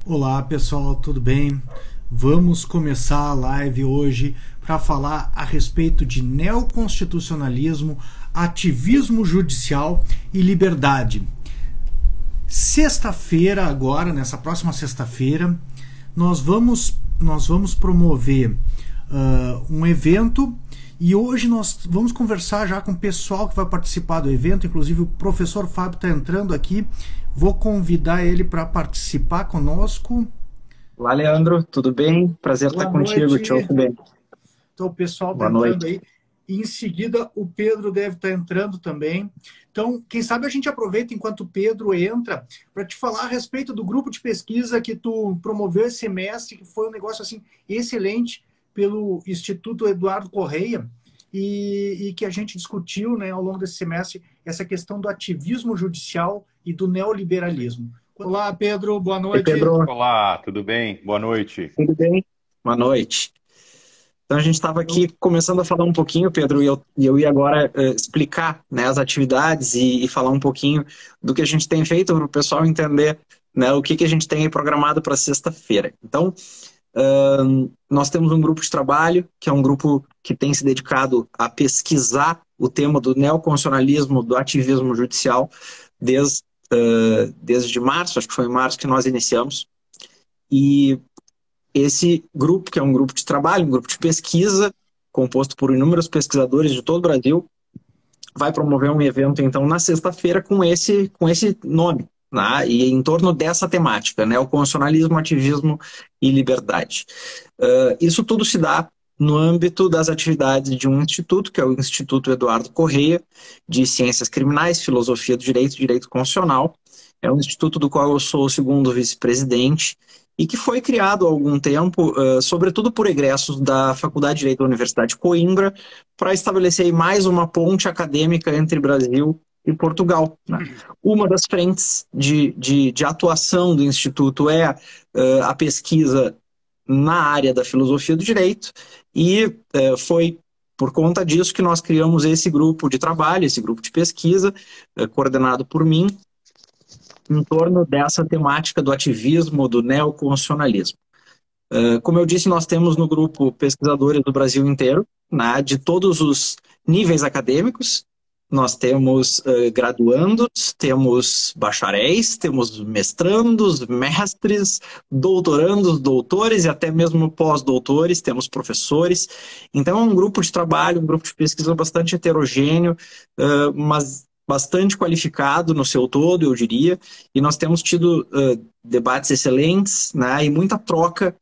Olá pessoal, tudo bem? Vamos começar a live hoje para falar a respeito de neoconstitucionalismo, ativismo judicial e liberdade. Sexta-feira, agora, nessa próxima sexta-feira, nós vamos promover um evento e hoje nós vamos conversar já com o pessoal que vai participar do evento, inclusive o professor Fábio está entrando aqui. Vou convidar ele para participar conosco. Olá, Leandro, tudo bem? Prazer estar contigo, te ouço bem. Então, o pessoal está entrando aí. E em seguida, o Pedro deve estar entrando também. Então, quem sabe a gente aproveita enquanto o Pedro entra para te falar a respeito do grupo de pesquisa que tu promoveu esse semestre, que foi um negócio assim excelente pelo Instituto Eduardo Correia e que a gente discutiu, né, ao longo desse semestre essa questão do ativismo judicial e do neoliberalismo. Olá, Pedro, boa noite. Oi, Pedro. Olá, tudo bem? Boa noite. Tudo bem? Boa noite. Então, a gente estava aqui começando a falar um pouquinho, Pedro, e eu ia agora explicar, né, as atividades e falar um pouquinho do que a gente tem feito para o pessoal entender, né, o que a gente tem programado para sexta-feira. Então, nós temos um grupo de trabalho, que é um grupo que tem se dedicado a pesquisar o tema do neoconstitucionalismo, do ativismo judicial, desde março, acho que foi em março que nós iniciamos. E esse grupo, que é um grupo de trabalho, um grupo de pesquisa, composto por inúmeros pesquisadores de todo o Brasil, vai promover um evento, então, na sexta-feira com esse nome, né? E em torno dessa temática, né? O constitucionalismo, ativismo e liberdade. Isso tudo se dá no âmbito das atividades de um instituto, que é o Instituto Eduardo Correia, de Ciências Criminais, Filosofia do Direito e Direito Constitucional. É um instituto do qual eu sou o segundo vice-presidente e que foi criado há algum tempo, sobretudo por egressos da Faculdade de Direito da Universidade de Coimbra, para estabelecer mais uma ponte acadêmica entre Brasil e Portugal, né? Uma das frentes de atuação do Instituto é a pesquisa na área da filosofia do direito e foi por conta disso que nós criamos esse grupo de trabalho, esse grupo de pesquisa, coordenado por mim, em torno dessa temática do ativismo, do neoconstitucionalismo. Como eu disse, nós temos no grupo pesquisadores do Brasil inteiro, né, de todos os níveis acadêmicos. Nós temos graduandos, temos bacharéis, temos mestrandos, mestres, doutorandos, doutores e até mesmo pós-doutores, temos professores. Então é um grupo de trabalho, um grupo de pesquisa bastante heterogêneo, mas bastante qualificado no seu todo, eu diria. E nós temos tido debates excelentes, né, e muita troca,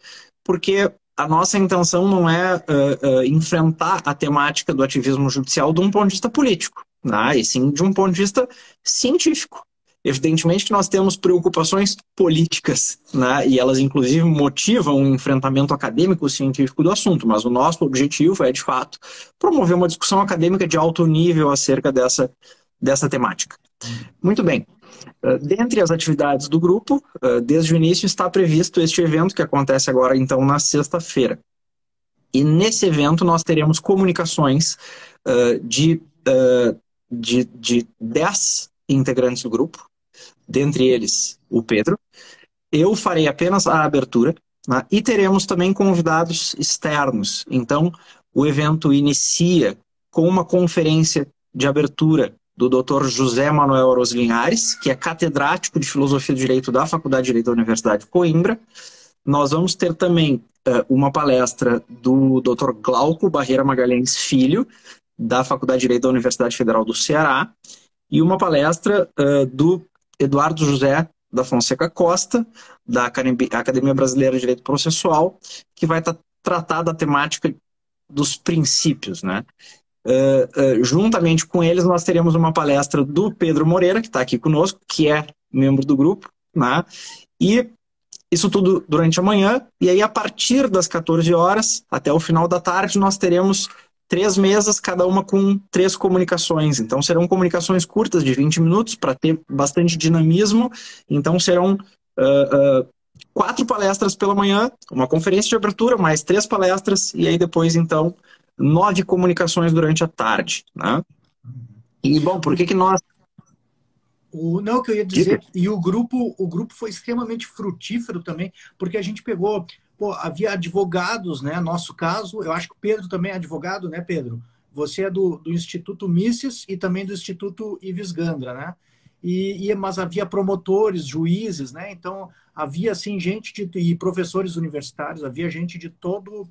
porque a nossa intenção não é enfrentar a temática do ativismo judicial de um ponto de vista político, né, e sim de um ponto de vista científico. Evidentemente que nós temos preocupações políticas, né, e elas inclusive motivam o enfrentamento acadêmico-científico do assunto, mas o nosso objetivo é, de fato, promover uma discussão acadêmica de alto nível acerca dessa temática. Muito bem. Dentre as atividades do grupo, desde o início está previsto este evento que acontece agora, então, na sexta-feira. E nesse evento nós teremos comunicações de 10 integrantes do grupo, dentre eles o Pedro. Eu farei apenas a abertura, né, e teremos também convidados externos. Então, o evento inicia com uma conferência de abertura do Dr. José Manuel Aros Linhares, que é catedrático de Filosofia do Direito da Faculdade de Direito da Universidade de Coimbra. Nós vamos ter também uma palestra do Dr. Glauco Barreira Magalhães Filho, da Faculdade de Direito da Universidade Federal do Ceará, e uma palestra do Eduardo José da Fonseca Costa, da Academia Brasileira de Direito Processual, que vai tratar da temática dos princípios, né? Juntamente com eles, nós teremos uma palestra do Pedro Moreira, que está aqui conosco, que é membro do grupo, né? E isso tudo durante a manhã, e aí a partir das 14 horas, até o final da tarde, nós teremos 3 mesas, cada uma com 3 comunicações. Então serão comunicações curtas, de 20 minutos, para ter bastante dinamismo. Então serão 4 palestras pela manhã, uma conferência de abertura, mais 3 palestras, e aí depois, então, 9 comunicações durante a tarde, né? E, bom, por que nós... Não, que eu ia Diga. dizer, e o grupo foi extremamente frutífero também, porque a gente pegou, pô, havia advogados, né? Nosso caso, eu acho que o Pedro também é advogado, né, Pedro? Você é do Instituto Mises e também do Instituto Ives Gandra, né? Mas havia promotores, juízes, né? Então havia assim e professores universitários, havia gente de todo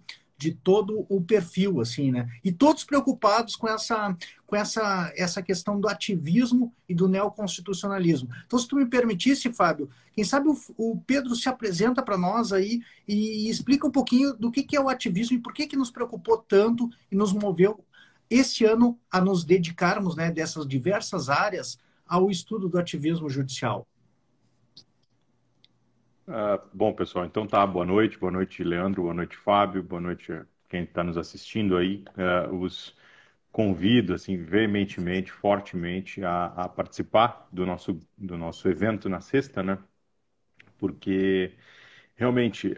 o perfil, assim, né? E todos preocupados com essa questão do ativismo e do neoconstitucionalismo. Então, se tu me permitisse, Fábio, quem sabe o Pedro se apresenta para nós aí e explica um pouquinho do que é o ativismo e por que nos preocupou tanto e nos moveu este ano a nos dedicarmos, né, dessas diversas áreas ao estudo do ativismo judicial. Bom, pessoal, então boa noite, Leandro, boa noite, Fábio, boa noite a quem está nos assistindo aí. Os convido, assim, veementemente, fortemente a participar do nosso evento na sexta, né? Porque realmente,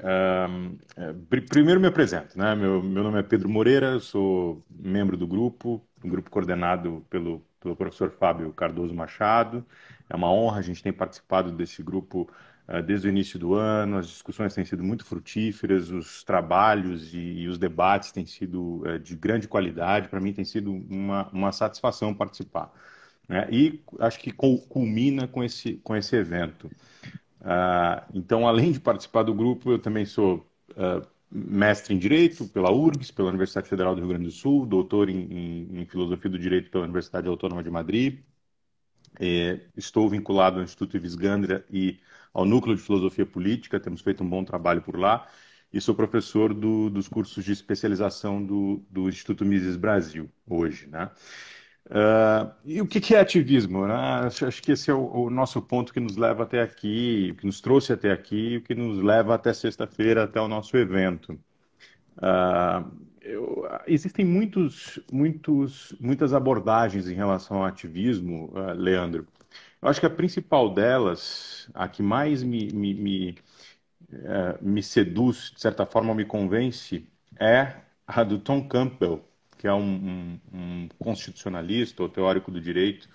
primeiro me apresento, né? Meu nome é Pedro Moreira, eu sou membro do grupo, um grupo coordenado pelo professor Fábio Cardoso Machado. É uma honra, a gente tem participado desse grupo desde o início do ano, as discussões têm sido muito frutíferas, os trabalhos e os debates têm sido de grande qualidade, para mim tem sido uma satisfação participar, né? E acho que culmina com esse evento. Então, além de participar do grupo, eu também sou mestre em Direito pela URGS, pela Universidade Federal do Rio Grande do Sul, doutor em Filosofia do Direito pela Universidade Autônoma de Madrid. Estou vinculado ao Instituto Ives Gandra e ao Núcleo de Filosofia Política, temos feito um bom trabalho por lá, e sou professor dos cursos de especialização do Instituto Mises Brasil, hoje, né? E o que é ativismo, né? Acho que esse é o nosso ponto que nos leva até aqui, que nos trouxe até aqui, o que nos leva até sexta-feira, até o nosso evento. Existem muitas abordagens em relação ao ativismo, Leandro. Eu acho que a principal delas, a que mais me seduz, de certa forma me convence, é a do Tom Campbell, que é um constitucionalista ou teórico do direito,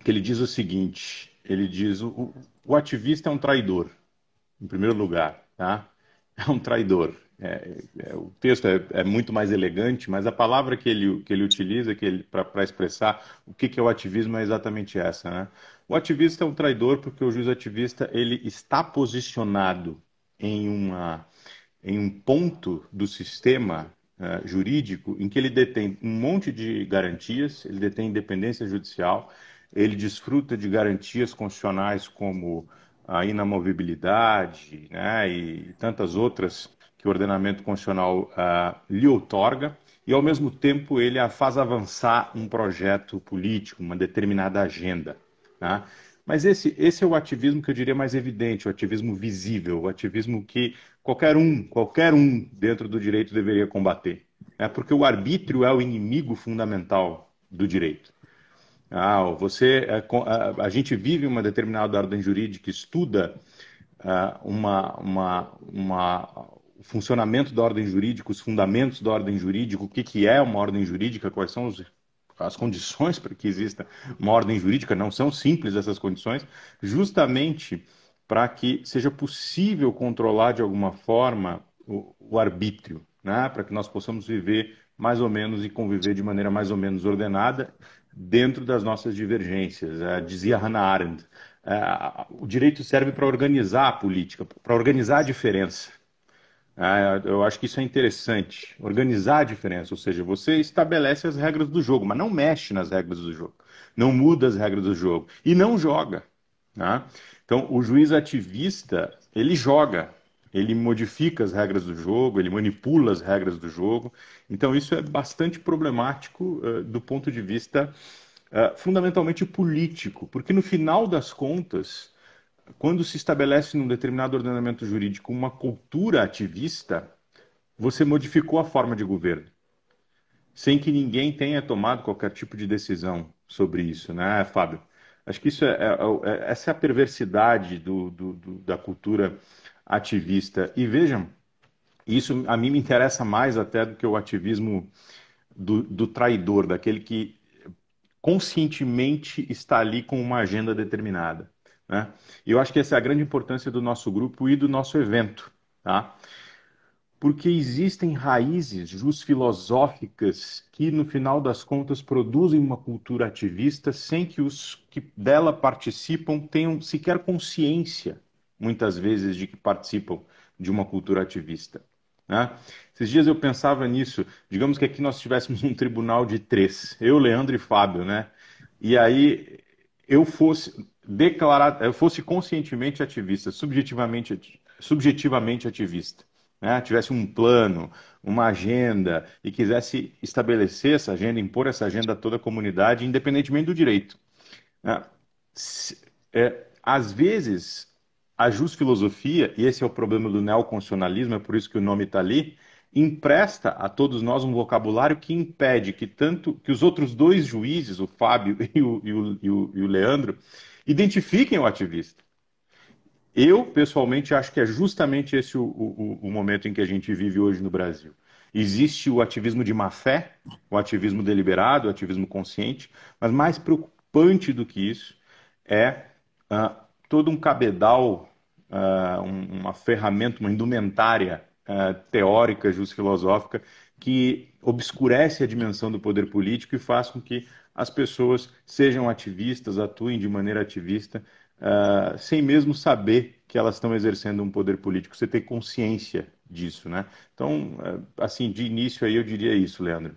que ele diz o seguinte, ele diz o ativista é um traidor, em primeiro lugar, tá? É um traidor. O texto é muito mais elegante, mas a palavra que ele utiliza para expressar o que é o ativismo é exatamente essa, né? O ativista é um traidor porque o juiz ativista ele está posicionado em um ponto do sistema jurídico em que ele detém um monte de garantias, ele detém independência judicial, ele desfruta de garantias constitucionais como a inamovibilidade, né, e tantas outras que o ordenamento constitucional lhe outorga, e ao mesmo tempo ele faz avançar um projeto político, uma determinada agenda, tá? Mas esse é o ativismo que eu diria mais evidente, o ativismo visível, o ativismo que qualquer um dentro do direito deveria combater. Porque o arbítrio é o inimigo fundamental do direito. A gente vive uma determinada ordem jurídica, estuda o funcionamento da ordem jurídica, os fundamentos da ordem jurídica, o que é uma ordem jurídica, quais são as condições para que exista uma ordem jurídica, não são simples essas condições, justamente para que seja possível controlar de alguma forma o arbítrio, né? Para que nós possamos viver mais ou menos e conviver de maneira mais ou menos ordenada dentro das nossas divergências. Dizia Hannah Arendt, o direito serve para organizar a política, para organizar a diferença. Eu acho que isso é interessante, organizar a diferença, ou seja, você estabelece as regras do jogo, mas não mexe nas regras do jogo, não muda as regras do jogo e não joga, né? Então, o juiz ativista, ele joga, ele modifica as regras do jogo, ele manipula as regras do jogo, então isso é bastante problemático do ponto de vista fundamentalmente político, porque no final das contas, quando se estabelece num determinado ordenamento jurídico uma cultura ativista, você modificou a forma de governo, sem que ninguém tenha tomado qualquer tipo de decisão sobre isso, né, Fábio? Acho que essa é a perversidade da cultura ativista. E vejam, isso a mim me interessa mais até do que o ativismo do traidor, daquele que conscientemente está ali com uma agenda determinada, né? E eu acho que essa é a grande importância do nosso grupo e do nosso evento, tá? Porque existem raízes filosóficas que, no final das contas, produzem uma cultura ativista sem que os que dela participam tenham sequer consciência, muitas vezes, de que participam de uma cultura ativista, né? Esses dias eu pensava nisso. Digamos que aqui nós tivéssemos um tribunal de três, eu, Leandro e Fábio, né? E aí eu fosse conscientemente ativista, subjetivamente ativista, né? Tivesse um plano, uma agenda e quisesse estabelecer essa agenda, impor essa agenda a toda a comunidade, independentemente do direito, né? Às vezes, a jusfilosofia, e esse é o problema do neoconstitucionalismo, é por isso que o nome está ali, empresta a todos nós um vocabulário que impede que os outros dois juízes, o Fábio e o Leandro, identifiquem o ativista. Eu, pessoalmente, acho que é justamente esse o momento em que a gente vive hoje no Brasil. Existe o ativismo de má fé, o ativismo deliberado, o ativismo consciente, mas mais preocupante do que isso é todo um cabedal, uma ferramenta, uma indumentária teórica, filosófica, que obscurece a dimensão do poder político e faz com que as pessoas sejam ativistas, atuem de maneira ativista, sem mesmo saber que elas estão exercendo um poder político, você ter consciência disso, né? Então, assim, de início aí eu diria isso, Leandro.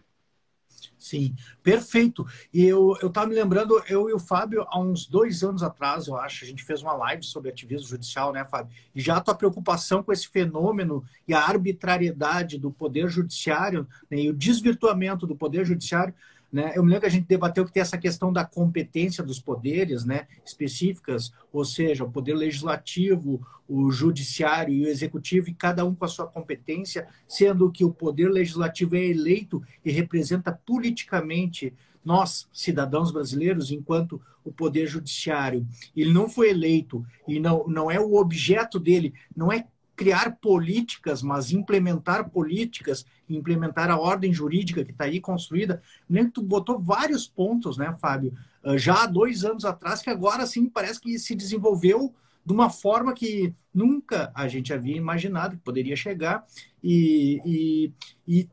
Sim, perfeito. E eu estava me lembrando, eu e o Fábio, há uns 2 anos atrás, eu acho, a gente fez uma live sobre ativismo judicial, né, Fábio? E já a tua preocupação com esse fenômeno e a arbitrariedade do poder judiciário, né, e o desvirtuamento do poder judiciário, né? Eu me lembro que a gente debateu que tem essa questão da competência dos poderes, né, específicas, ou seja, o poder legislativo, o judiciário e o executivo, e cada um com a sua competência, sendo que o poder legislativo é eleito e representa politicamente nós, cidadãos brasileiros, enquanto o poder judiciário, ele não foi eleito e não é o objeto dele, não é criar políticas, mas implementar políticas, implementar a ordem jurídica que está aí construída. Nem tu botou vários pontos, né, Fábio? Já há 2 anos atrás, que agora sim parece que se desenvolveu de uma forma que nunca a gente havia imaginado que poderia chegar e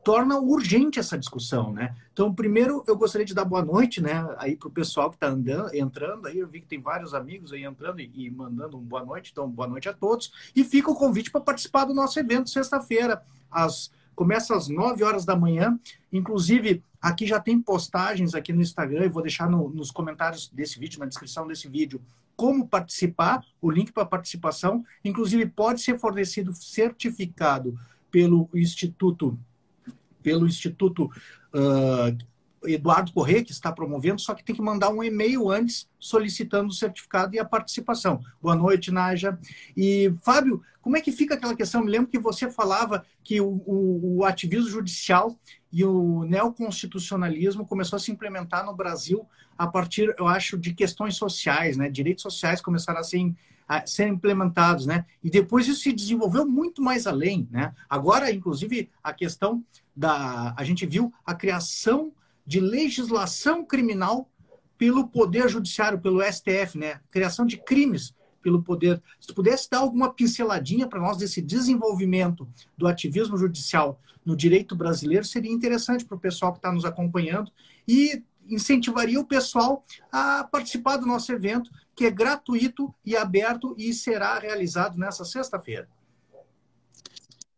torna urgente essa discussão, né? Então, primeiro, eu gostaria de dar boa noite, né, aí para o pessoal que está entrando, aí eu vi que tem vários amigos aí entrando e mandando boa noite, então boa noite a todos, e fica o convite para participar do nosso evento sexta-feira, começa às 9 horas da manhã, inclusive aqui já tem postagens aqui no Instagram, eu vou deixar nos comentários desse vídeo, na descrição desse vídeo, como participar, o link para participação, inclusive pode ser fornecido certificado pelo Instituto Eduardo Corrêa, que está promovendo, só que tem que mandar um e-mail antes solicitando o certificado e a participação. Boa noite, Naja. E, Fábio, como é que fica aquela questão? Me lembro que você falava que o ativismo judicial e o neoconstitucionalismo começou a se implementar no Brasil a partir, eu acho, de questões sociais, né? Direitos sociais começaram a ser implementados, né? E depois isso se desenvolveu muito mais além, né? Agora, inclusive, a questão a gente viu a criação de legislação criminal pelo Poder Judiciário, pelo STF, né? Criação de crimes pelo Poder. Se tu pudesse dar alguma pinceladinha para nós desse desenvolvimento do ativismo judicial no direito brasileiro, seria interessante para o pessoal que está nos acompanhando e incentivaria o pessoal a participar do nosso evento, que é gratuito e aberto e será realizado nessa sexta-feira.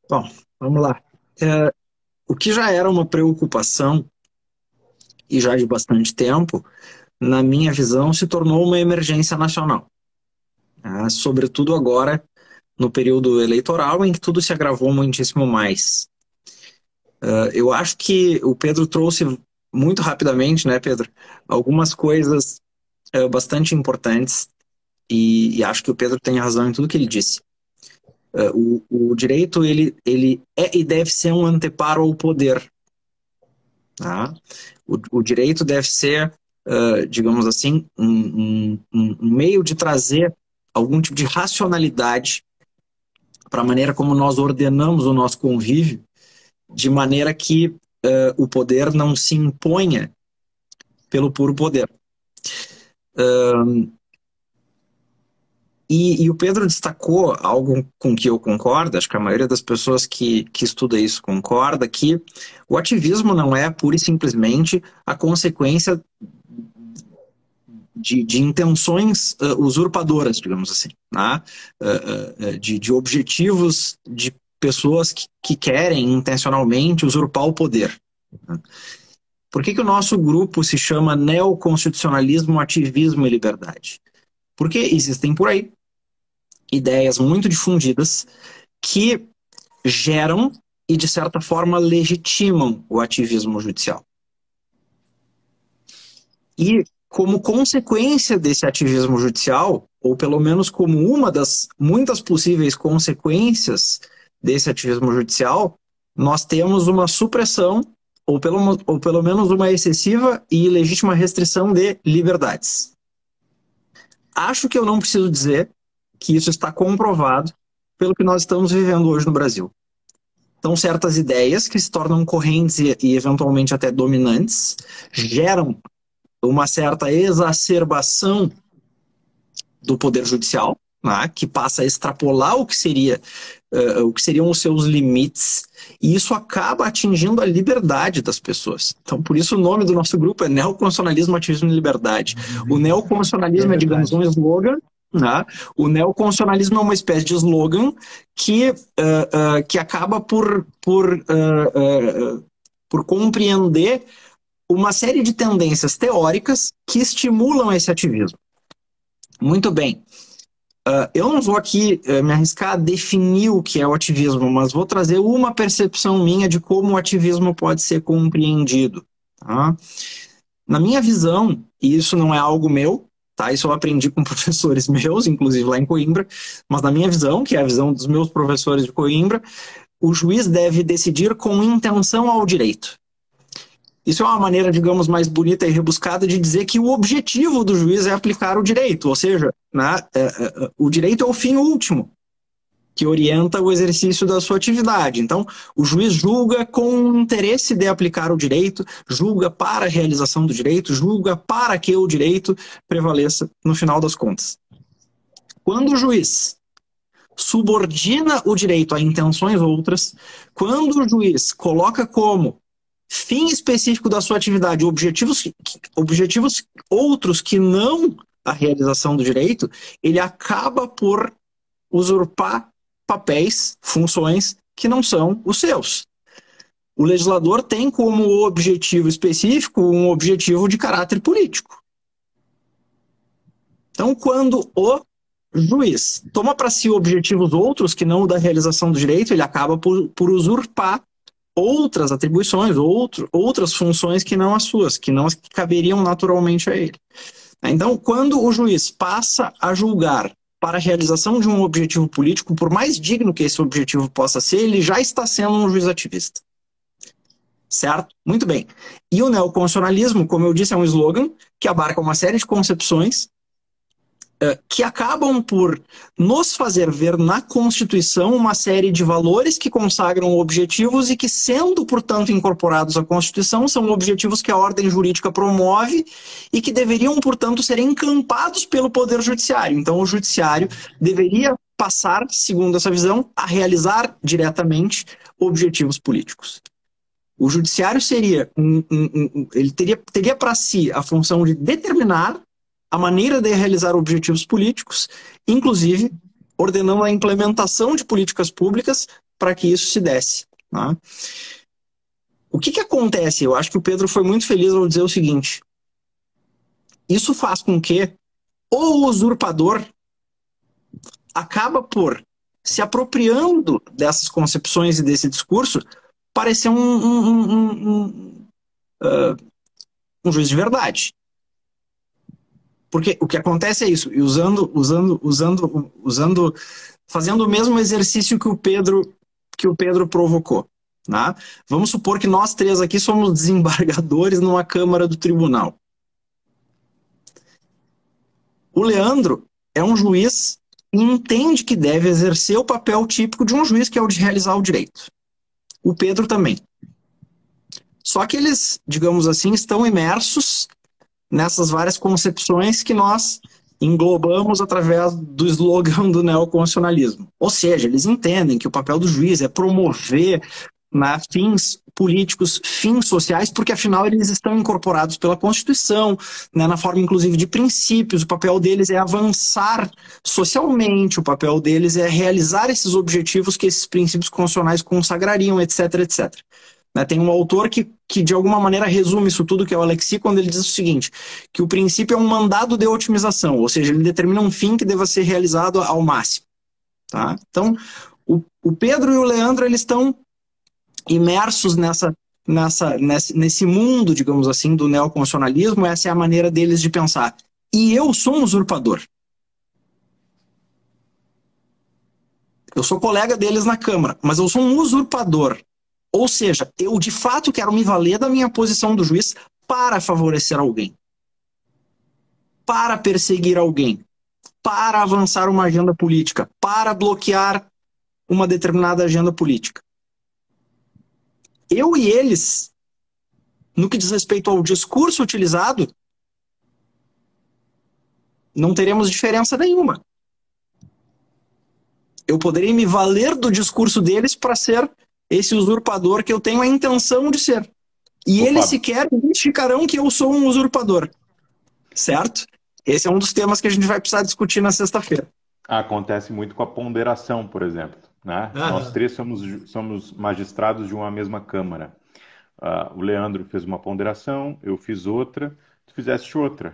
Bom, vamos lá. O que já era uma preocupação, e já de bastante tempo, na minha visão, se tornou uma emergência nacional. Sobretudo agora, no período eleitoral, em que tudo se agravou muitíssimo mais. Eu acho que o Pedro trouxe muito rapidamente, né, Pedro, algumas coisas bastante importantes, e acho que o Pedro tem razão em tudo que ele disse. O direito, ele é e deve ser um anteparo ao poder. Tá? O direito deve ser, digamos assim, um meio de trazer algum tipo de racionalidade para a maneira como nós ordenamos o nosso convívio, de maneira que o poder não se imponha pelo puro poder. E o Pedro destacou algo com que eu concordo, acho que a maioria das pessoas que estuda isso concorda, que o ativismo não é pura e simplesmente a consequência de intenções usurpadoras, digamos assim, né? De objetivos de pessoas que querem intencionalmente usurpar o poder. Né? Por que o nosso grupo se chama Neoconstitucionalismo, Ativismo e Liberdade? Porque existem por aí ideias muito difundidas que geram e, de certa forma, legitimam o ativismo judicial. E, como consequência desse ativismo judicial, ou pelo menos como uma das muitas possíveis consequências desse ativismo judicial, nós temos uma supressão, ou pelo menos uma excessiva e ilegítima restrição de liberdades. Acho que eu não preciso dizer que isso está comprovado pelo que nós estamos vivendo hoje no Brasil. Então, certas ideias que se tornam correntes e eventualmente até dominantes geram uma certa exacerbação do poder judicial, né, que passa a extrapolar o que seriam os seus limites, e isso acaba atingindo a liberdade das pessoas. Então, por isso o nome do nosso grupo é Neoconstitucionalismo, Ativismo e Liberdade. O neoconstitucionalismo é, digamos, um slogan. Né? O neoconstitucionalismo é uma espécie de slogan que acaba por compreender uma série de tendências teóricas que estimulam esse ativismo. Muito bem. Eu não vou aqui me arriscar a definir o que é o ativismo, mas vou trazer uma percepção minha de como o ativismo pode ser compreendido. Tá? Na minha visão, e isso não é algo meu, tá? Isso eu aprendi com professores meus, inclusive lá em Coimbra, mas na minha visão, que é a visão dos meus professores de Coimbra, o juiz deve decidir com intenção ao direito. Isso é uma maneira, digamos, mais bonita e rebuscada de dizer que o objetivo do juiz é aplicar o direito, ou seja, né, o direito é o fim último que orienta o exercício da sua atividade. Então, o juiz julga com o interesse de aplicar o direito, julga para a realização do direito, julga para que o direito prevaleça no final das contas. Quando o juiz subordina o direito a intenções outras, quando o juiz coloca como fim específico da sua atividade objetivos outros que não a realização do direito, ele acaba por usurpar papéis, funções que não são os seus. O legislador tem como objetivo específico um objetivo de caráter político. Então, quando o juiz toma para si objetivos outros que não o da realização do direito, ele acaba por usurpar outras atribuições, outras funções que não as suas, que não as que caberiam naturalmente a ele. Então, quando o juiz passa a julgar para a realização de um objetivo político, por mais digno que esse objetivo possa ser, ele já está sendo um juiz ativista. Certo? Muito bem. E o neoconstitucionalismo, como eu disse, é um slogan que abarca uma série de concepções que acabam por nos fazer ver na Constituição uma série de valores que consagram objetivos e que, sendo, portanto, incorporados à Constituição, são objetivos que a ordem jurídica promove e que deveriam, portanto, ser encampados pelo Poder Judiciário. Então, o Judiciário deveria passar, segundo essa visão, a realizar diretamente objetivos políticos. O Judiciário seria ele teria para si a função de determinar a maneira de realizar objetivos políticos, inclusive ordenando a implementação de políticas públicas para que isso se desse. Tá? O que acontece? Eu acho que o Pedro foi muito feliz ao dizer o seguinte: isso faz com que o usurpador acaba por, se apropriando dessas concepções e desse discurso, parecer um juiz de verdade. Porque o que acontece é isso, e fazendo o mesmo exercício que o Pedro provocou. Né? Vamos supor que nós três aqui somos desembargadores numa Câmara do Tribunal. O Leandro é um juiz e entende que deve exercer o papel típico de um juiz, que é o de realizar o direito. O Pedro também. Só que eles, digamos assim, estão imersos nessas várias concepções que nós englobamos através do slogan do neoconstitucionalismo. Ou seja, eles entendem que o papel do juiz é promover, né, fins políticos, fins sociais, porque afinal eles estão incorporados pela Constituição, né, na forma inclusive de princípios. O papel deles é avançar socialmente, o papel deles é realizar esses objetivos que esses princípios constitucionais consagrariam, etc, etc. Né, tem um autor que de alguma maneira resume isso tudo, que é o Alexis, quando ele diz o seguinte, que o princípio é um mandado de otimização, ou seja, ele determina um fim que deva ser realizado ao máximo. Tá? Então, o Pedro e o Leandro, eles estão imersos nesse mundo, digamos assim, do neoconstitucionalismo. Essa é a maneira deles de pensar. E eu sou um usurpador. Eu sou colega deles na Câmara, mas eu sou um usurpador. Ou seja, eu de fato quero me valer da minha posição do juiz para favorecer alguém, para perseguir alguém, para avançar uma agenda política, para bloquear uma determinada agenda política. Eu e eles, no que diz respeito ao discurso utilizado, não teremos diferença nenhuma. Eu poderei me valer do discurso deles para ser esse usurpador que eu tenho a intenção de ser. E eles sequer identificarão que eu sou um usurpador. Certo? Esse é um dos temas que a gente vai precisar discutir na sexta-feira. Acontece muito com a ponderação, por exemplo. Né? Nós três somos magistrados de uma mesma Câmara. O Leandro fez uma ponderação, eu fiz outra, tu fizeste outra.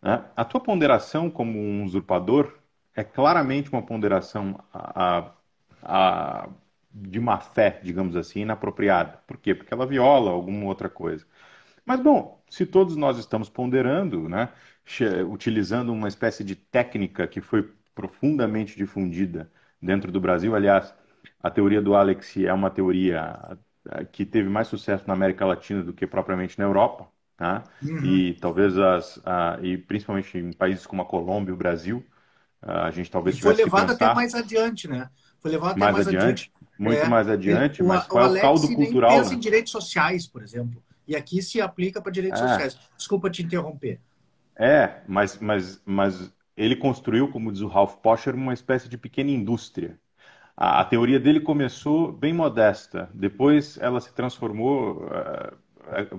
Né? A tua ponderação como um usurpador é claramente uma ponderação de má fé, digamos assim, inapropriada. Por quê? Porque ela viola alguma outra coisa. Mas, bom, se todos nós estamos ponderando, né, utilizando uma espécie de técnica que foi profundamente difundida dentro do Brasil, aliás, a teoria do Alex é uma teoria que teve mais sucesso na América Latina do que propriamente na Europa, tá? E talvez e principalmente em países como a Colômbia e o Brasil, a gente talvez tivesse que pensar... Foi levado até mais adiante, né? Foi levado até mais adiante. Muito mais adiante, mas qual é o caldo cultural? Ele pensa em direitos sociais, por exemplo. E aqui se aplica para direitos sociais. Desculpa te interromper. Mas ele construiu, como diz o Ralph Posher, uma espécie de pequena indústria. A teoria dele começou bem modesta. Depois ela se transformou...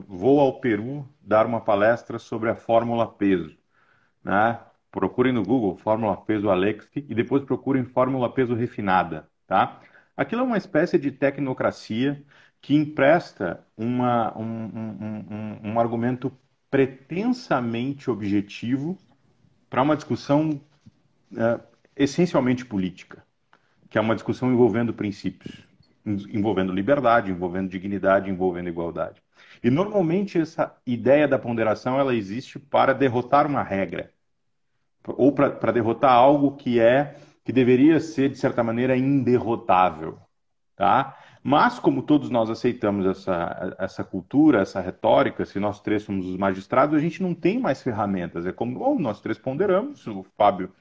vou ao Peru dar uma palestra sobre a fórmula peso. Né? Procurem no Google fórmula peso Alex e depois procurem fórmula peso refinada. Tá? Aquilo é uma espécie de tecnocracia que empresta um argumento pretensamente objetivo para uma discussão essencialmente política, que é uma discussão envolvendo princípios, envolvendo liberdade, envolvendo dignidade, envolvendo igualdade. E normalmente essa ideia da ponderação ela existe para derrotar uma regra, ou para derrotar algo que deveria ser, de certa maneira, inderrotável. Tá? Mas, como todos nós aceitamos essa cultura, essa retórica, se nós três somos os magistrados, a gente não tem mais ferramentas. É como nós três ponderamos, o Fábio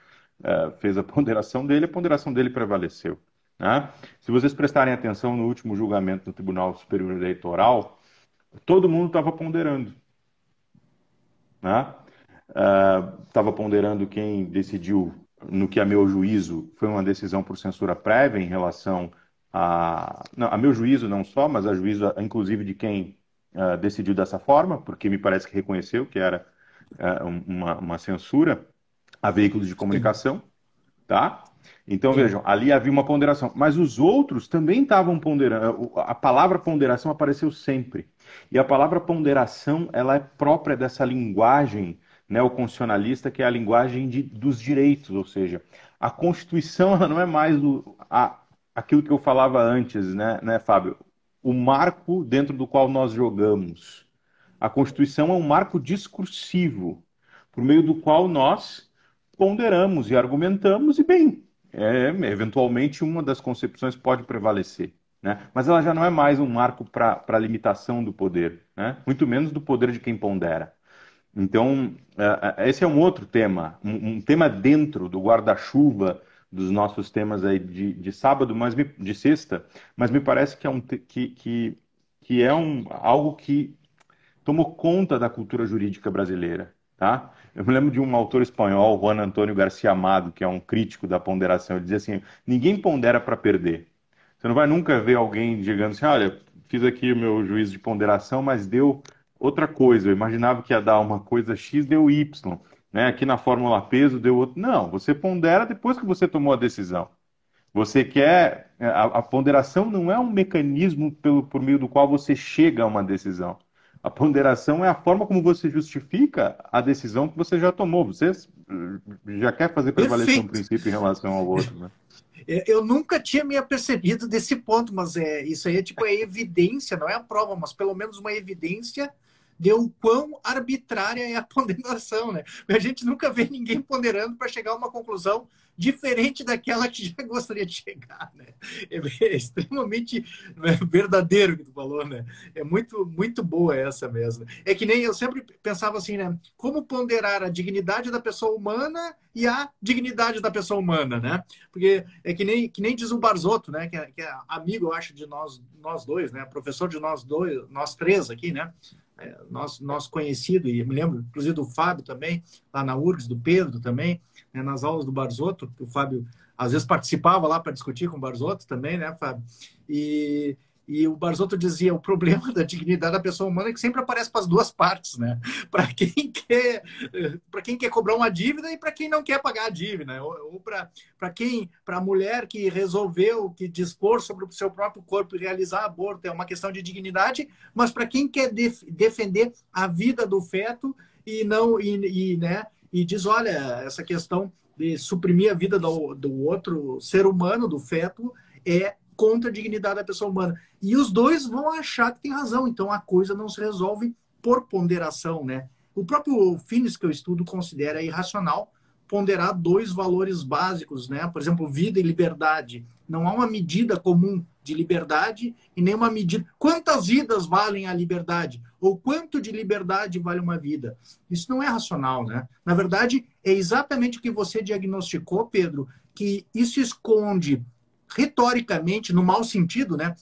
fez a ponderação dele prevaleceu. Né? Se vocês prestarem atenção no último julgamento do Tribunal Superior Eleitoral, todo mundo estava ponderando. Né? Estava ponderando quem decidiu, no que a meu juízo foi uma decisão por censura prévia em relação a meu juízo não só, mas a juízo inclusive de quem decidiu dessa forma, porque me parece que reconheceu que era uma censura a veículos de comunicação, tá? Então, vejam, ali havia uma ponderação. Mas os outros também estavam ponderando. A palavra ponderação apareceu sempre. E a palavra ponderação, ela é própria dessa linguagem neoconstitucionalista, que é a linguagem dos direitos. Ou seja, a Constituição ela não é mais aquilo que eu falava antes, né, Fábio? O marco dentro do qual nós jogamos. A Constituição é um marco discursivo, por meio do qual nós ponderamos e argumentamos, e bem, eventualmente uma das concepções pode prevalecer. Né? Mas ela já não é mais um marco para a limitação do poder, né? Muito menos do poder de quem pondera. Então, esse é um outro tema, um tema dentro do guarda-chuva dos nossos temas aí de sábado, de sexta, mas me parece que é algo que tomou conta da cultura jurídica brasileira. tá? Eu me lembro de um autor espanhol, Juan Antonio García Amado, que é um crítico da ponderação. Ele dizia assim: ninguém pondera para perder. Você não vai nunca ver alguém chegando assim: olha, fiz aqui o meu juízo de ponderação, mas deu outra coisa. Eu imaginava que ia dar uma coisa X, deu Y. Né? Aqui na fórmula peso deu outro. Não, você pondera depois que você tomou a decisão. Você quer. A ponderação não é um mecanismo por meio do qual você chega a uma decisão. A ponderação é a forma como você justifica a decisão que você já tomou. Você já quer fazer prevalecer um princípio em relação ao outro, né? Eu nunca tinha me apercebido desse ponto, mas isso aí é tipo a evidência, não é a prova, mas pelo menos uma evidência de o quão arbitrária é a ponderação, né? A gente nunca vê ninguém ponderando para chegar a uma conclusão diferente daquela que já gostaria de chegar, né? É extremamente verdadeiro o que tu falou, né? É muito, muito boa essa mesmo. É que nem eu sempre pensava assim, né? Como ponderar a dignidade da pessoa humana e a dignidade da pessoa humana, né? Porque é que nem diz o Barzotto, né? Que é amigo, eu acho, de nós dois, né? Professor de nós dois, nós três aqui, né? Nosso conhecido, e me lembro, inclusive, do Fábio também, lá na URGS, do Pedro também, né, nas aulas do Barzotto, que o Fábio às vezes participava lá para discutir com o Barzotto também, né, Fábio? E o Barzotto dizia: o problema da dignidade da pessoa humana é que sempre aparece para as duas partes, né? Para quem quer cobrar uma dívida e para quem não quer pagar a dívida, né? Ou para a mulher que resolveu que dispor sobre o seu próprio corpo e realizar aborto é uma questão de dignidade, mas para quem quer defender a vida do feto né? E diz: olha, essa questão de suprimir a vida do outro ser humano, do feto, é contra a dignidade da pessoa humana. E os dois vão achar que tem razão. Então a coisa não se resolve por ponderação, né? O próprio Finis, que eu estudo, considera irracional ponderar dois valores básicos, né? Por exemplo, vida e liberdade. Não há uma medida comum de liberdade e nem uma medida. Quantas vidas valem a liberdade? Ou quanto de liberdade vale uma vida? Isso não é racional, né? Na verdade, é exatamente o que você diagnosticou, Pedro, que isso esconde retoricamente, no mau sentido, né?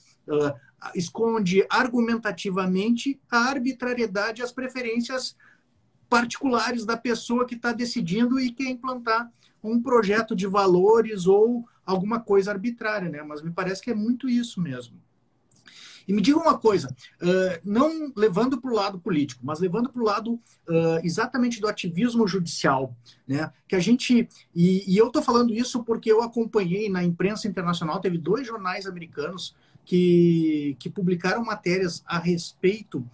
Esconde argumentativamente a arbitrariedade e as preferências particulares da pessoa que está decidindo e quer implantar um projeto de valores ou alguma coisa arbitrária, né? Mas me parece que é muito isso mesmo. E me diga uma coisa, não levando para o lado político, mas levando para o lado exatamente do ativismo judicial, né? Que a gente, e eu estou falando isso porque eu acompanhei na imprensa internacional, teve 2 jornais americanos que publicaram matérias a respeito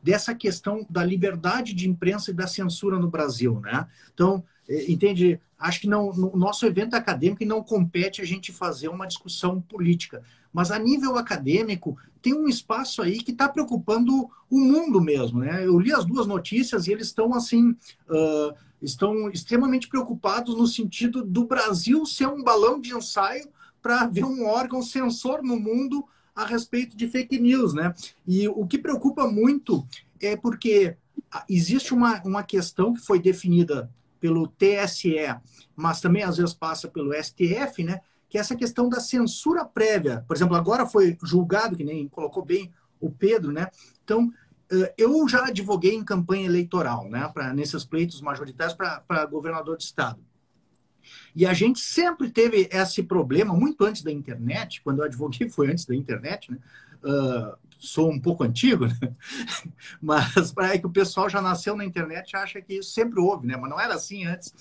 dessa questão da liberdade de imprensa e da censura no Brasil, né? Então, entende? Acho que não, no nosso evento acadêmico não compete a gente fazer uma discussão política, mas a nível acadêmico tem um espaço aí que está preocupando o mundo mesmo, né? Eu li as 2 notícias e eles estão assim, estão extremamente preocupados no sentido do Brasil ser um balão de ensaio para ver um órgão censor no mundo a respeito de fake news, né? E o que preocupa muito é porque existe uma questão que foi definida pelo TSE, mas também às vezes passa pelo STF, né? Que é essa questão da censura prévia. Por exemplo, agora foi julgado, que nem colocou bem o Pedro, né? Então, eu já advoguei em campanha eleitoral, né? Nesses pleitos majoritários para governador de estado. E a gente sempre teve esse problema, muito antes da internet, quando eu advoguei foi antes da internet, né? Sou um pouco antigo, né? Mas para que o pessoal já nasceu na internet acha que isso sempre houve, né? Mas não era assim antes.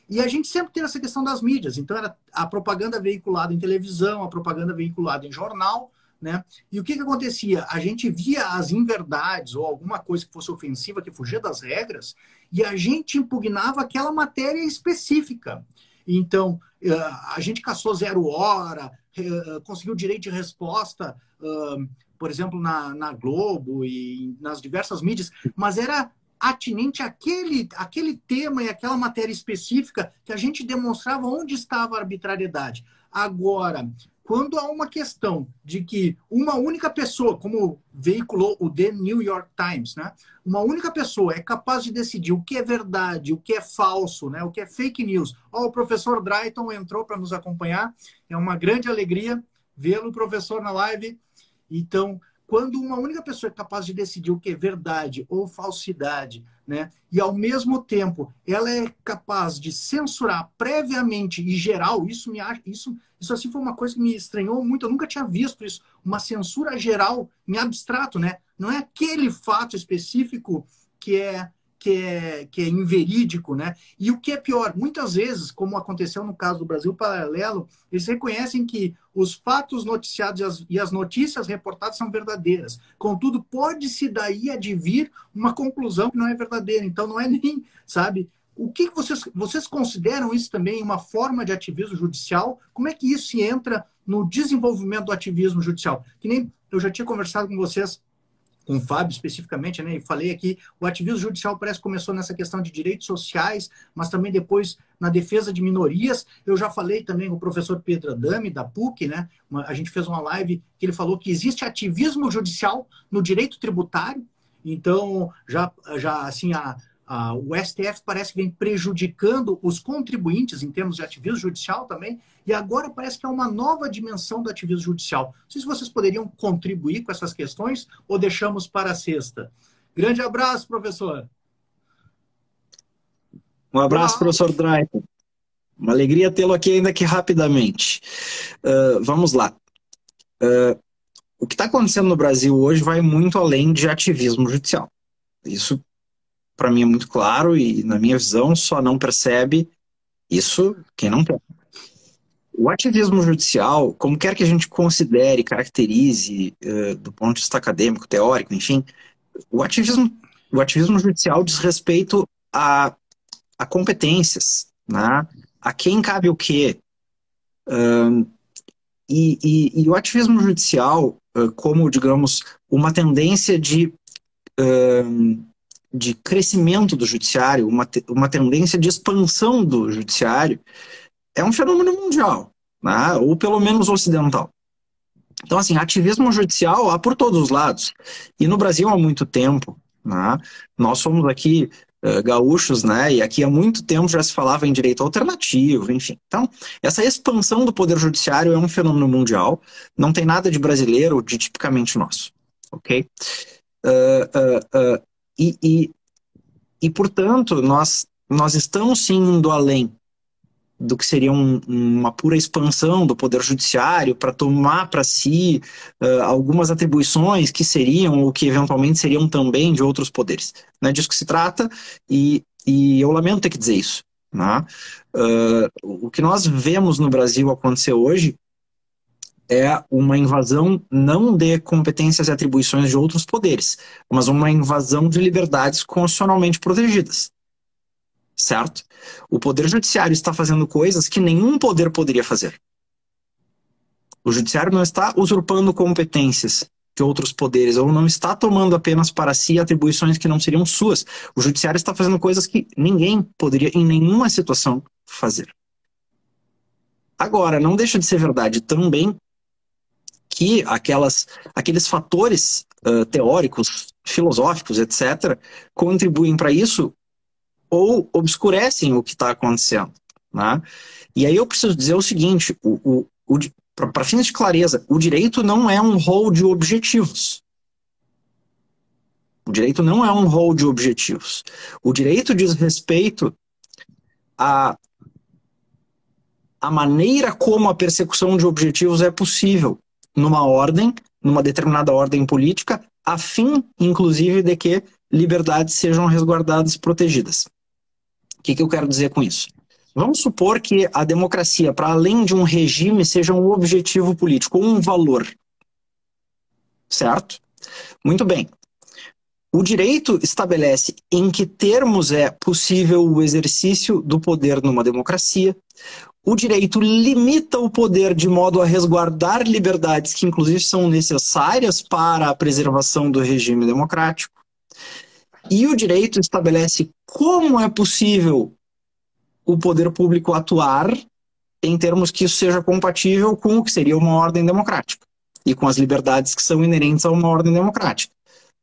E a gente sempre teve essa questão das mídias. Então, era a propaganda veiculada em televisão, a propaganda veiculada em jornal, né? E o que acontecia? A gente via as inverdades ou alguma coisa que fosse ofensiva, que fugia das regras, e a gente impugnava aquela matéria específica. Então, a gente caçou 0 hora, conseguiu direito de resposta, por exemplo, na Globo e nas diversas mídias, mas era atinente àquele tema e àquela matéria específica que a gente demonstrava onde estava a arbitrariedade. Agora, quando há uma questão de que uma única pessoa, como veiculou o The New York Times, né? Uma única pessoa é capaz de decidir o que é verdade, o que é falso, né? O que é fake news. O professor Drayton entrou para nos acompanhar. É uma grande alegria vê-lo, professor, na live. Então, quando uma única pessoa é capaz de decidir o que é verdade ou falsidade, né? E ao mesmo tempo ela é capaz de censurar previamente e geral, isso assim foi uma coisa que me estranhou muito, eu nunca tinha visto isso, uma censura geral em abstrato, né? Não é aquele fato específico que é inverídico, né? E o que é pior, muitas vezes, como aconteceu no caso do Brasil Paralelo, eles reconhecem que os fatos noticiados e as notícias reportadas são verdadeiras. Contudo, pode-se daí advir uma conclusão que não é verdadeira. Então, não é nem, sabe? O que vocês consideram isso também uma forma de ativismo judicial? Como é que isso entra no desenvolvimento do ativismo judicial? Que nem eu já tinha conversado com vocês, com o Fábio especificamente, né? E falei aqui, o ativismo judicial parece que começou nessa questão de direitos sociais, mas também depois na defesa de minorias. Eu já falei também com o professor Pedro Adame, da PUC, né? A gente fez uma live que ele falou que existe ativismo judicial no direito tributário. Então, já assim, o STF parece que vem prejudicando os contribuintes em termos de ativismo judicial também, e agora parece que é uma nova dimensão do ativismo judicial. Não sei se vocês poderiam contribuir com essas questões ou deixamos para a sexta. Grande abraço, professor. Um abraço, professor Dreyton. Uma alegria tê-lo aqui ainda que rapidamente. Vamos lá. O que está acontecendo no Brasil hoje vai muito além de ativismo judicial. Isso, para mim, é muito claro e, na minha visão, só não percebe isso quem não quer. O ativismo judicial, como quer que a gente considere, caracterize, do ponto de vista acadêmico, teórico, enfim, o ativismo judicial diz respeito a competências, né? A quem cabe o quê. E o ativismo judicial, como, digamos, uma tendência de crescimento do judiciário, uma tendência de expansão do judiciário, é um fenômeno mundial, né? Ou pelo menos ocidental. Então, assim, ativismo judicial há por todos os lados. E no Brasil há muito tempo, né? Nós somos aqui gaúchos, né? E aqui há muito tempo já se falava em direito alternativo, enfim. Então, essa expansão do poder judiciário é um fenômeno mundial, não tem nada de brasileiro ou de tipicamente nosso, ok? E portanto, nós estamos sim indo além do que seria uma pura expansão do poder judiciário para tomar para si algumas atribuições que seriam ou que eventualmente seriam também de outros poderes. Não é disso que se trata e eu lamento ter que dizer isso, né? O que nós vemos no Brasil acontecer hoje é uma invasão não de competências e atribuições de outros poderes, mas uma invasão de liberdades constitucionalmente protegidas. Certo? O Poder Judiciário está fazendo coisas que nenhum poder poderia fazer. O Judiciário não está usurpando competências de outros poderes, ou não está tomando apenas para si atribuições que não seriam suas. O Judiciário está fazendo coisas que ninguém poderia, em nenhuma situação, fazer. Agora, não deixa de ser verdade também que aqueles fatores teóricos, filosóficos, etc., contribuem para isso ou obscurecem o que está acontecendo, né? E aí eu preciso dizer o seguinte, para fins de clareza, o direito não é um rol de objetivos. O direito não é um rol de objetivos. O direito diz respeito à maneira como a persecução de objetivos é possível numa determinada ordem política, a fim, inclusive, de que liberdades sejam resguardadas e protegidas. O que eu quero dizer com isso? Vamos supor que a democracia, para além de um regime, seja um objetivo político, ou um valor. Certo? Muito bem. O direito estabelece em que termos é possível o exercício do poder numa democracia. O direito limita o poder de modo a resguardar liberdades que, inclusive, são necessárias para a preservação do regime democrático. E o direito estabelece como é possível o poder público atuar em termos que isso seja compatível com o que seria uma ordem democrática e com as liberdades que são inerentes a uma ordem democrática.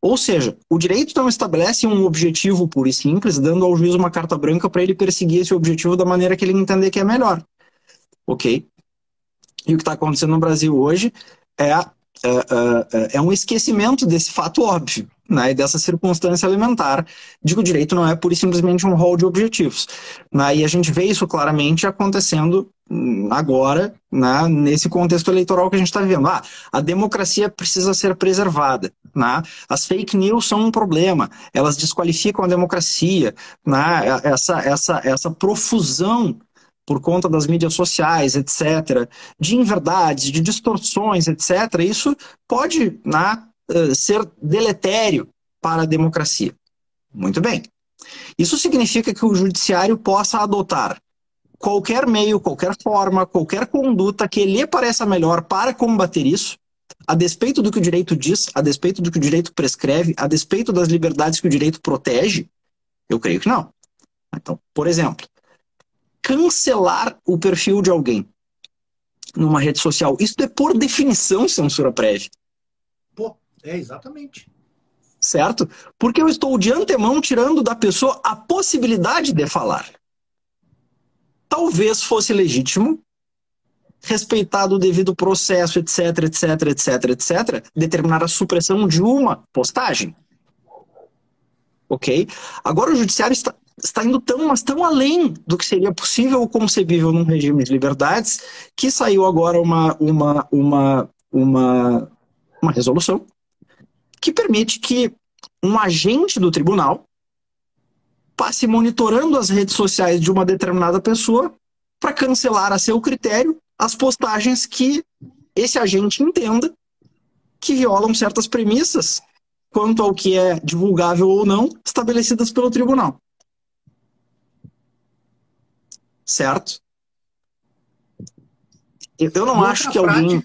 Ou seja, o direito não estabelece um objetivo puro e simples, dando ao juiz uma carta branca para ele perseguir esse objetivo da maneira que ele entender que é melhor. Ok? E o que está acontecendo no Brasil hoje é é um esquecimento desse fato óbvio, né, e dessa circunstância elementar de que o direito não é pura e simplesmente um rol de objetivos. Né, e a gente vê isso claramente acontecendo agora, né, nesse contexto eleitoral que a gente está vivendo. A democracia precisa ser preservada. Né? As fake news são um problema, elas desqualificam a democracia. Né? Essa profusão por conta das mídias sociais, etc., de inverdades, de distorções, etc., isso pode, né, ser deletério para a democracia. Muito bem. Isso significa que o judiciário possa adotar qualquer meio, qualquer forma, qualquer conduta que lhe pareça melhor para combater isso, a despeito do que o direito diz, a despeito do que o direito prescreve, a despeito das liberdades que o direito protege? Eu creio que não. Então, por exemplo, cancelar o perfil de alguém numa rede social, isso é por definição censura prévia. Pô, exatamente. Certo? Porque eu estou de antemão tirando da pessoa a possibilidade de falar. Talvez fosse legítimo, respeitado o devido processo, etc, determinar a supressão de uma postagem. Ok? Agora o judiciário está indo mas tão além do que seria possível ou concebível num regime de liberdades, que saiu agora uma resolução que permite que um agente do tribunal passe monitorando as redes sociais de uma determinada pessoa para cancelar a seu critério as postagens que esse agente entenda que violam certas premissas quanto ao que é divulgável ou não, estabelecidas pelo tribunal. Certo? Eu não acho que alguém...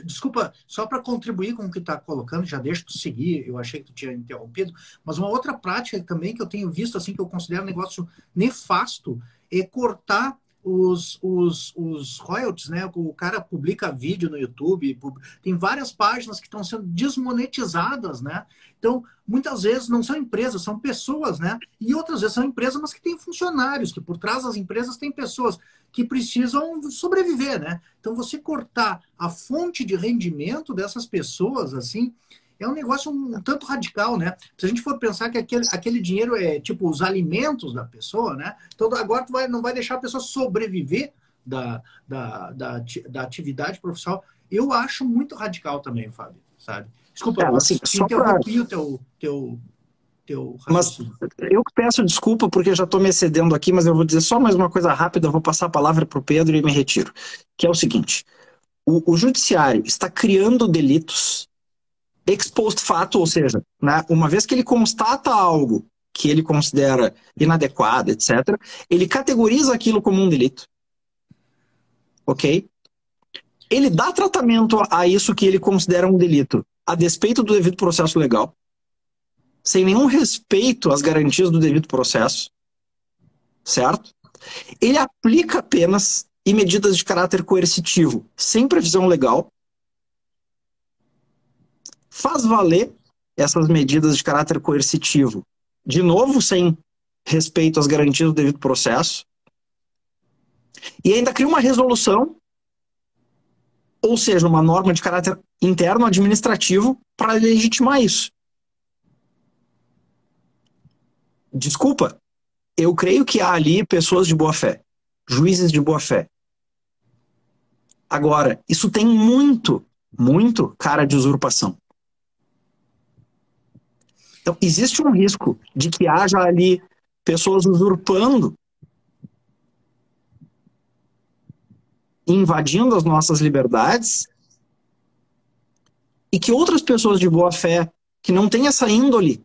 Desculpa, só para contribuir com o que está colocando, já deixa tu seguir, eu achei que tu tinha interrompido, mas uma outra prática também que eu tenho visto, assim, que eu considero um negócio nefasto, é cortar os royalties, né? O cara publica vídeo no YouTube, tem várias páginas que estão sendo desmonetizadas, né? Então, muitas vezes não são empresas, são pessoas, né? E outras vezes são empresas, mas que têm funcionários, que por trás das empresas tem pessoas que precisam sobreviver, né? Então, você cortar a fonte de rendimento dessas pessoas, assim, é um negócio um tanto radical, né? Se a gente for pensar que aquele dinheiro é tipo os alimentos da pessoa, né? Então agora tu não vai deixar a pessoa sobreviver da atividade profissional. Eu acho muito radical também, Fábio, sabe? Desculpa, assim, interrompi o teu raciocínio. Mas eu peço desculpa porque já estou me excedendo aqui, mas eu vou dizer só mais uma coisa rápida, eu vou passar a palavra para o Pedro e me retiro. Que é o seguinte, o judiciário está criando delitos ex post facto, ou seja, né, uma vez que ele constata algo que ele considera inadequado, etc., ele categoriza aquilo como um delito. Ok? Ele dá tratamento a isso que ele considera um delito, a despeito do devido processo legal, sem nenhum respeito às garantias do devido processo, certo? Ele aplica penas e medidas de caráter coercitivo, sem previsão legal, faz valer essas medidas de caráter coercitivo, de novo, sem respeito às garantias do devido processo, e ainda cria uma resolução, ou seja, uma norma de caráter interno administrativo para legitimar isso. Desculpa, eu creio que há ali pessoas de boa fé, juízes de boa fé. Agora, isso tem muito cara de usurpação. Então, existe um risco de que haja ali pessoas usurpando, invadindo as nossas liberdades, e que outras pessoas de boa fé, que não têm essa índole,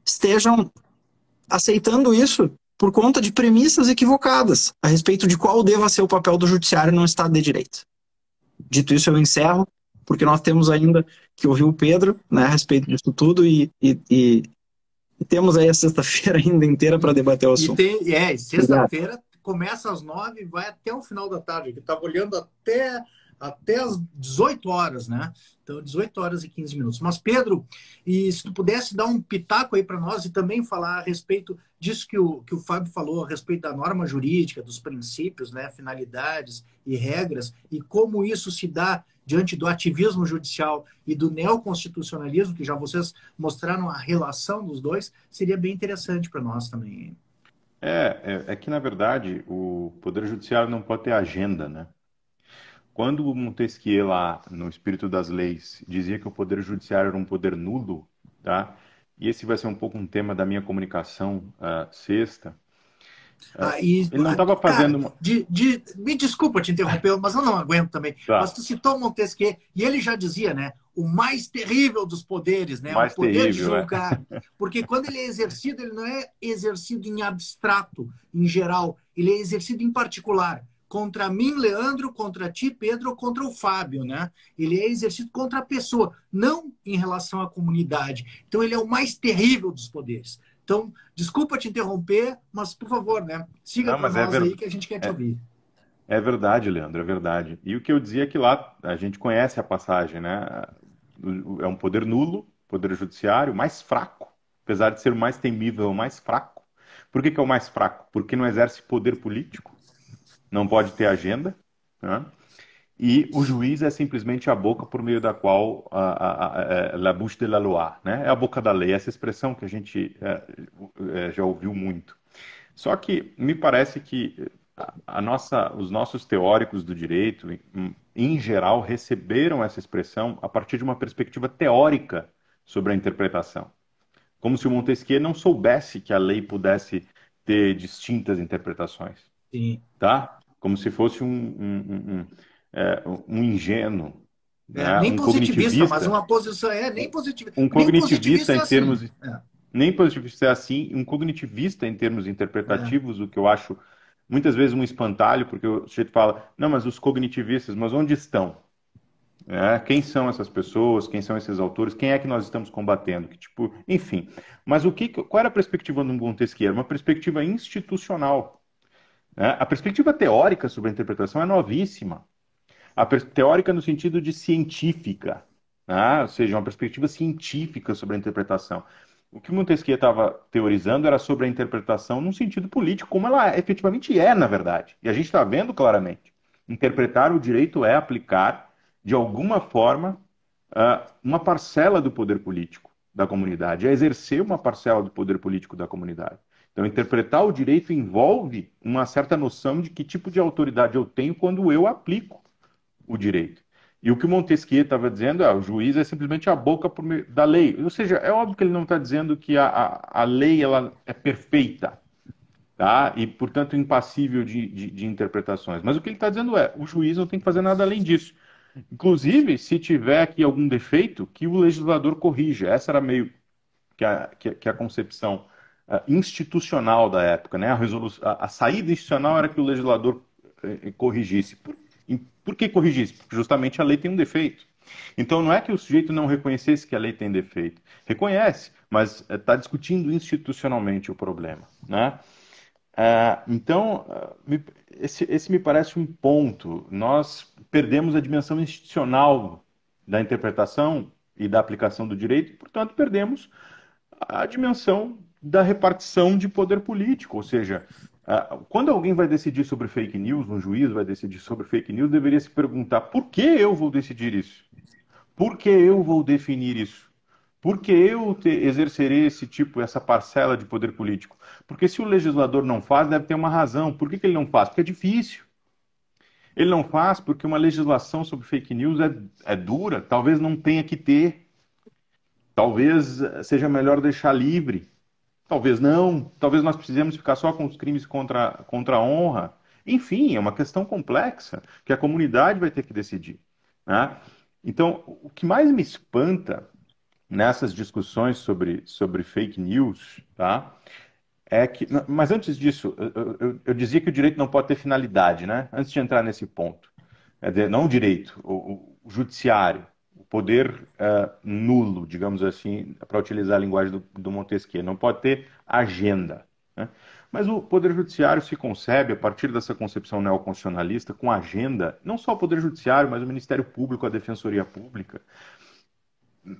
estejam aceitando isso por conta de premissas equivocadas a respeito de qual deva ser o papel do judiciário num Estado de Direito. Dito isso, eu encerro, porque nós temos ainda que ouvir o Pedro, né, a respeito disso tudo e temos aí a sexta-feira ainda inteira para debater o assunto. Sexta-feira começa às 9h e vai até o final da tarde. Eu estava olhando até até as 18 horas, né? Então, 18 horas e 15 minutos. Mas, Pedro, e se tu pudesse dar um pitaco aí para nós e também falar a respeito disso que o Fábio falou, a respeito da norma jurídica, dos princípios, né, finalidades e regras, e como isso se dá diante do ativismo judicial e do neoconstitucionalismo, que já vocês mostraram a relação dos dois, seria bem interessante para nós também. É que, na verdade, o Poder Judiciário não pode ter agenda, né? Quando o Montesquieu, lá no Espírito das Leis, dizia que o Poder Judiciário era um poder nulo, tá? E esse vai ser um pouco um tema da minha comunicação sexta. Ele não estava cara, fazendo uma... me desculpa te interromper, mas eu não aguento também. Tá. Mas tu citou Montesquieu, e ele já dizia, né? O mais terrível dos poderes, né? Mais o poder terrível, de julgar. Porque quando ele é exercido, ele não é exercido em abstrato, em geral. Ele é exercido em particular. Contra mim, Leandro, contra ti, Pedro, ou contra o Fábio, né? Ele é exercido contra a pessoa, não em relação à comunidade. Então, ele é o mais terrível dos poderes. Então, desculpa te interromper, mas, por favor, né? Siga para nós aí que a gente quer te ouvir. É verdade, Leandro, é verdade. E o que eu dizia é que lá a gente conhece a passagem, né? É um poder nulo, poder judiciário, mais fraco, apesar de ser o mais temível, o mais fraco. Por que é o mais fraco? Porque não exerce poder político, não pode ter agenda, né? E o juiz é simplesmente a boca por meio da qual la bouche de la loi, né? É a boca da lei, essa expressão que a gente já ouviu muito. Só que me parece que os nossos teóricos do direito, em geral, receberam essa expressão a partir de uma perspectiva teórica sobre a interpretação. Como se o Montesquieu não soubesse que a lei pudesse ter distintas interpretações. Sim. Tá? Como se fosse um ingênuo, né? Nem Um positivista, mas cognitivista. uma posição nem positivista. Um Nem cognitivista positivista é em assim. termos... Nem positivista é assim, um cognitivista em termos interpretativos, o que eu acho muitas vezes um espantalho, porque o sujeito fala, não, mas os cognitivistas, mas onde estão? Quem são essas pessoas? Quem são esses autores? Quem é que nós estamos combatendo? Que tipo, enfim. Mas qual era a perspectiva do Montesquieu? Era uma perspectiva institucional. A perspectiva teórica sobre a interpretação é novíssima. A teórica no sentido de científica, ou seja, uma perspectiva científica sobre a interpretação. O que Montesquieu estava teorizando era sobre a interpretação num sentido político, como ela efetivamente é, na verdade. E a gente está vendo claramente. Interpretar o direito é aplicar, de alguma forma, uma parcela do poder político da comunidade, é exercer uma parcela do poder político da comunidade. Então, interpretar o direito envolve uma certa noção de que tipo de autoridade eu tenho quando eu aplico o direito. E o que o Montesquieu estava dizendo o juiz é simplesmente a boca da lei. Ou seja, é óbvio que ele não está dizendo que a lei ela é perfeita, tá? E, portanto, impassível de interpretações. Mas o que ele está dizendo o juiz não tem que fazer nada além disso. Inclusive, se tiver aqui algum defeito, que o legislador corrija. Essa era meio que a concepção institucional da época, né? A saída institucional era que o legislador corrigisse. Por que corrigisse? Porque justamente a lei tem um defeito. Então não é que o sujeito não reconhecesse que a lei tem defeito. Reconhece, mas está discutindo institucionalmente o problema, né? Então, esse me parece um ponto. Nós perdemos a dimensão institucional da interpretação e da aplicação do direito, portanto, perdemos a dimensão da repartição de poder político. Ou seja, quando alguém vai decidir sobre fake news, um juiz vai decidir sobre fake news, deveria se perguntar por que eu vou decidir isso? Por que eu vou definir isso? Por que eu exercerei essa parcela de poder político? Porque se o legislador não faz, deve ter uma razão. Por que ele não faz? Porque é difícil. Ele não faz porque uma legislação sobre fake news é dura, talvez não tenha que ter. Talvez seja melhor deixar livre. Talvez não. Talvez nós precisemos ficar só com os crimes contra a honra. Enfim, é uma questão complexa que a comunidade vai ter que decidir, né? Então, o que mais me espanta nessas discussões sobre fake news, tá? É que, mas antes disso, eu dizia que o direito não pode ter finalidade, né? Antes de entrar nesse ponto. Não o direito, o judiciário, o poder nulo, digamos assim, para utilizar a linguagem do Montesquieu, não pode ter agenda, né? Mas o Poder Judiciário se concebe, a partir dessa concepção neoconstitucionalista, com agenda, não só o Poder Judiciário, mas o Ministério Público, a Defensoria Pública.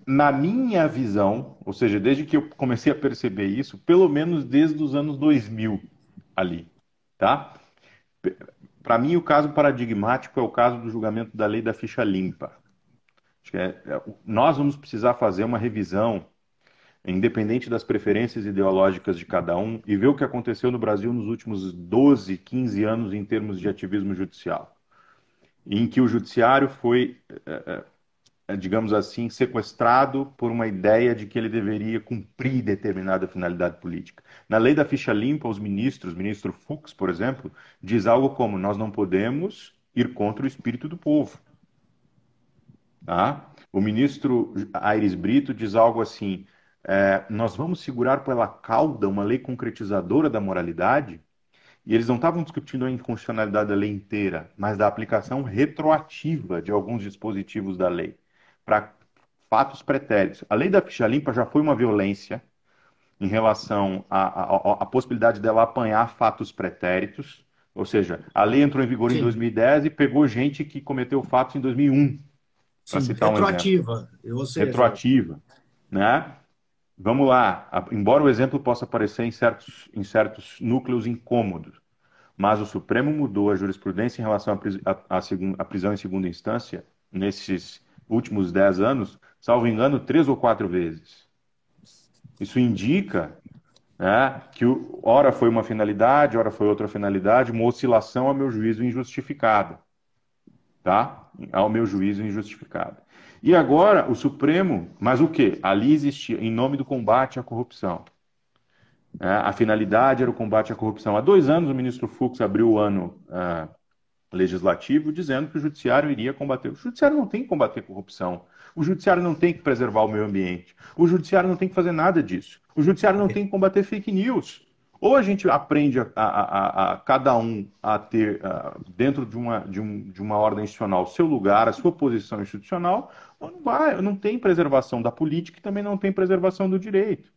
Na minha visão, ou seja, desde que eu comecei a perceber isso, pelo menos desde os anos 2000 ali, tá? Para mim, o caso paradigmático é o caso do julgamento da lei da ficha limpa. Acho que nós vamos precisar fazer uma revisão, independente das preferências ideológicas de cada um, e ver o que aconteceu no Brasil nos últimos 12, 15 anos em termos de ativismo judicial, em que o judiciário foi, digamos assim, sequestrado por uma ideia de que ele deveria cumprir determinada finalidade política. Na lei da ficha limpa, os ministros, o ministro Fux, por exemplo, diz algo como: nós não podemos ir contra o espírito do povo. Tá? O ministro Aires Brito diz algo assim: nós vamos segurar pela cauda uma lei concretizadora da moralidade. E eles não estavam discutindo a inconstitucionalidade da lei inteira, mas da aplicação retroativa de alguns dispositivos da lei para fatos pretéritos. A lei da ficha limpa já foi uma violência em relação à possibilidade dela apanhar fatos pretéritos, ou seja, a lei entrou em vigor em 2010 e pegou gente que cometeu fatos em 2001, para citar um exemplo. Retroativa, né? Vamos lá, embora o exemplo possa aparecer em certos núcleos incômodos, mas o Supremo mudou a jurisprudência em relação à prisão em segunda instância nesses últimos 10 anos, salvo engano, 3 ou 4 vezes. Isso indica, né, que ora foi uma finalidade, ora foi outra finalidade, uma oscilação, ao meu juízo, injustificada. Tá? Ao meu juízo, injustificada. E agora o Supremo, mas o quê? Ali existia, em nome do combate à corrupção. A finalidade era o combate à corrupção. Há 2 anos o ministro Fux abriu o ano legislativo dizendo que o judiciário iria combater. O judiciário não tem que combater corrupção. O judiciário não tem que preservar o meio ambiente. O judiciário não tem que fazer nada disso. O judiciário não tem que combater fake news. Ou a gente aprende a cada um a ter, dentro de uma ordem institucional, o seu lugar, a sua posição institucional, ou não tem preservação da política e também não tem preservação do direito.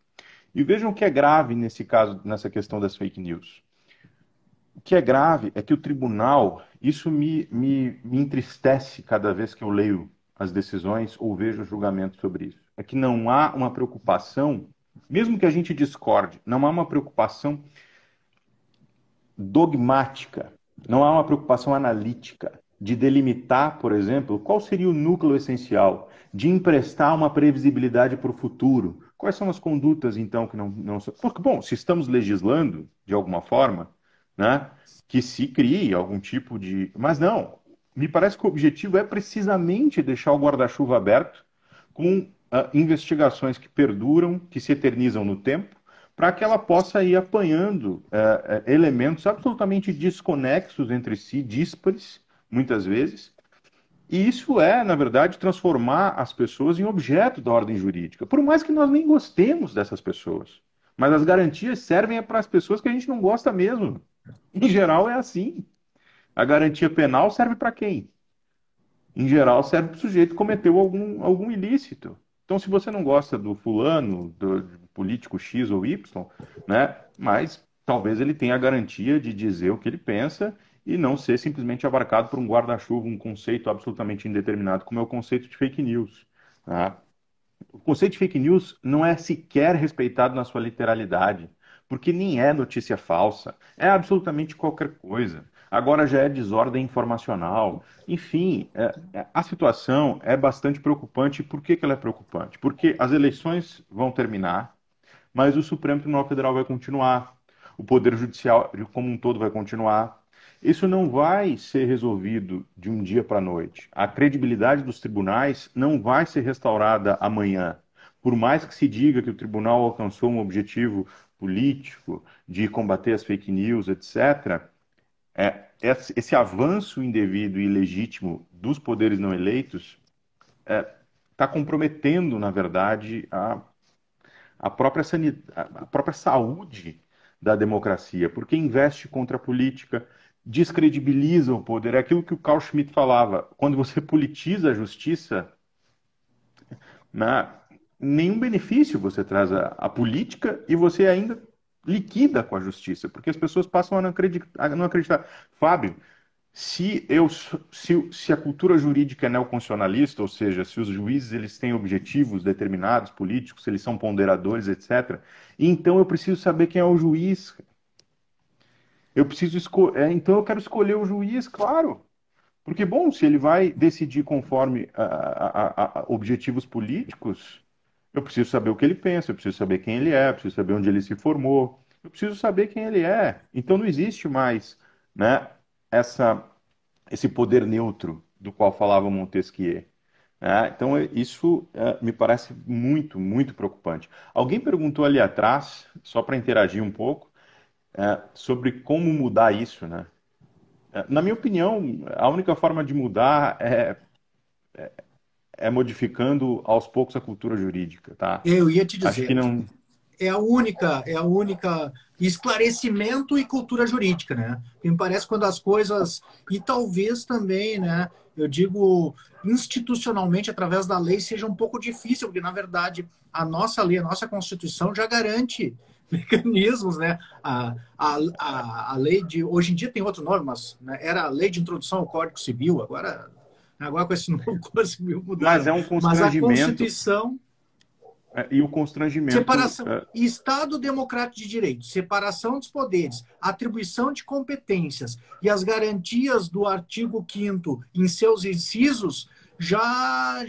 E vejam o que é grave nesse caso, nessa questão das fake news. O que é grave é que o tribunal, isso me entristece cada vez que eu leio as decisões ou vejo julgamentos sobre isso, é que não há uma preocupação, mesmo que a gente discorde, não há uma preocupação dogmática, não há uma preocupação analítica de delimitar, por exemplo, qual seria o núcleo essencial, de emprestar uma previsibilidade para o futuro. Quais são as condutas, então, que não são... Porque, bom, se estamos legislando, de alguma forma, né, que se crie algum tipo de... Mas não, me parece que o objetivo é precisamente deixar o guarda-chuva aberto com investigações que perduram, que se eternizam no tempo, para que ela possa ir apanhando elementos absolutamente desconexos entre si, díspares, muitas vezes, e isso na verdade, transformar as pessoas em objeto da ordem jurídica, por mais que nós nem gostemos dessas pessoas. Mas as garantias servem para as pessoas que a gente não gosta mesmo. Em geral é assim. A garantia penal serve para quem? Em geral serve para o sujeito que cometeu algum ilícito. Então, se você não gosta do fulano, do político X ou Y, né, mas talvez ele tenha a garantia de dizer o que ele pensa e não ser simplesmente abarcado por um guarda-chuva, um conceito absolutamente indeterminado, como é o conceito de fake news. Tá? O conceito de fake news não é sequer respeitado na sua literalidade, porque nem é notícia falsa, é absolutamente qualquer coisa. Agora já é desordem informacional. Enfim, a situação é bastante preocupante. Por que ela é preocupante? Porque as eleições vão terminar, mas o Supremo Tribunal Federal vai continuar. O Poder Judiciário como um todo vai continuar. Isso não vai ser resolvido de um dia para a noite. A credibilidade dos tribunais não vai ser restaurada amanhã. Por mais que se diga que o tribunal alcançou um objetivo político de combater as fake news, etc., esse avanço indevido e ilegítimo dos poderes não eleitos está comprometendo, na verdade, a própria saúde da democracia, porque investe contra a política, descredibiliza o poder. É aquilo que o Carl Schmitt falava: quando você politiza a justiça, nenhum benefício você traz à política e você ainda liquida com a justiça, porque as pessoas passam a não acreditar. Fábio, se a cultura jurídica é neoconstitucionalista, ou seja, se os juízes eles têm objetivos determinados, políticos, se eles são ponderadores, etc., então eu preciso saber quem é o juiz. Então eu quero escolher o juiz, claro. Porque, bom, se ele vai decidir conforme objetivos políticos, eu preciso saber o que ele pensa, eu preciso saber quem ele é, eu preciso saber onde ele se formou, eu preciso saber quem ele é. Então não existe mais, né, esse poder neutro do qual falava Montesquieu. Então isso me parece muito, muito preocupante. Alguém perguntou ali atrás, só para interagir um pouco, sobre como mudar isso, né? Na minha opinião, a única forma de mudar é modificando aos poucos a cultura jurídica, tá? Eu ia te Acho que dizer, não. é a única esclarecimento e cultura jurídica, né? Me parece quando as coisas, e talvez também, né, eu digo institucionalmente através da lei seja um pouco difícil, porque na verdade a nossa lei, a nossa Constituição já garante mecanismos, né? A lei de hoje em dia tem outro nome, mas né, era a lei de introdução ao Código Civil, agora com esse novo Código Civil mudaram. Mas é um Mas a constrangimento. Constituição E o constrangimento. separação, Estado democrático de direito, separação dos poderes, atribuição de competências e as garantias do artigo 5º em seus incisos já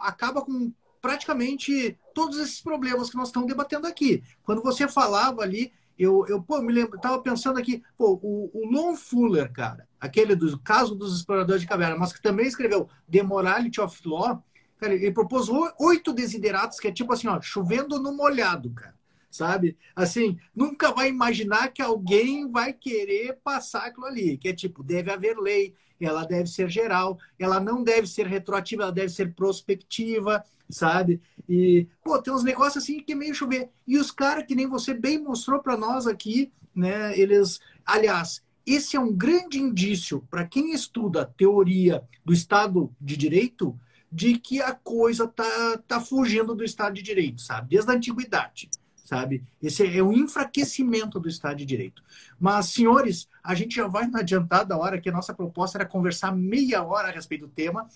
acaba com praticamente todos esses problemas que nós estamos debatendo aqui. Quando você falava ali, eu me lembro, estava pensando aqui, o Lon Fuller, cara, aquele do caso dos exploradores de caverna, mas que também escreveu The Morality of Law. Cara, ele propôs 8 desideratos, que é tipo assim, ó, chovendo no molhado, cara. Sabe? Assim, nunca vai imaginar que alguém vai querer passar aquilo ali. Que é tipo, deve haver lei, ela deve ser geral, ela não deve ser retroativa, ela deve ser prospectiva, sabe? E, tem uns negócios assim que é meio chover. E os caras, que nem você bem mostrou para nós aqui, né? Eles, aliás, esse é um grande indício para quem estuda a teoria do Estado de Direito, de que a coisa tá fugindo do Estado de Direito, sabe? Desde a antiguidade, sabe? Esse é um enfraquecimento do Estado de Direito. Mas, senhores, a gente já vai adiantar da hora que a nossa proposta era conversar meia hora a respeito do tema.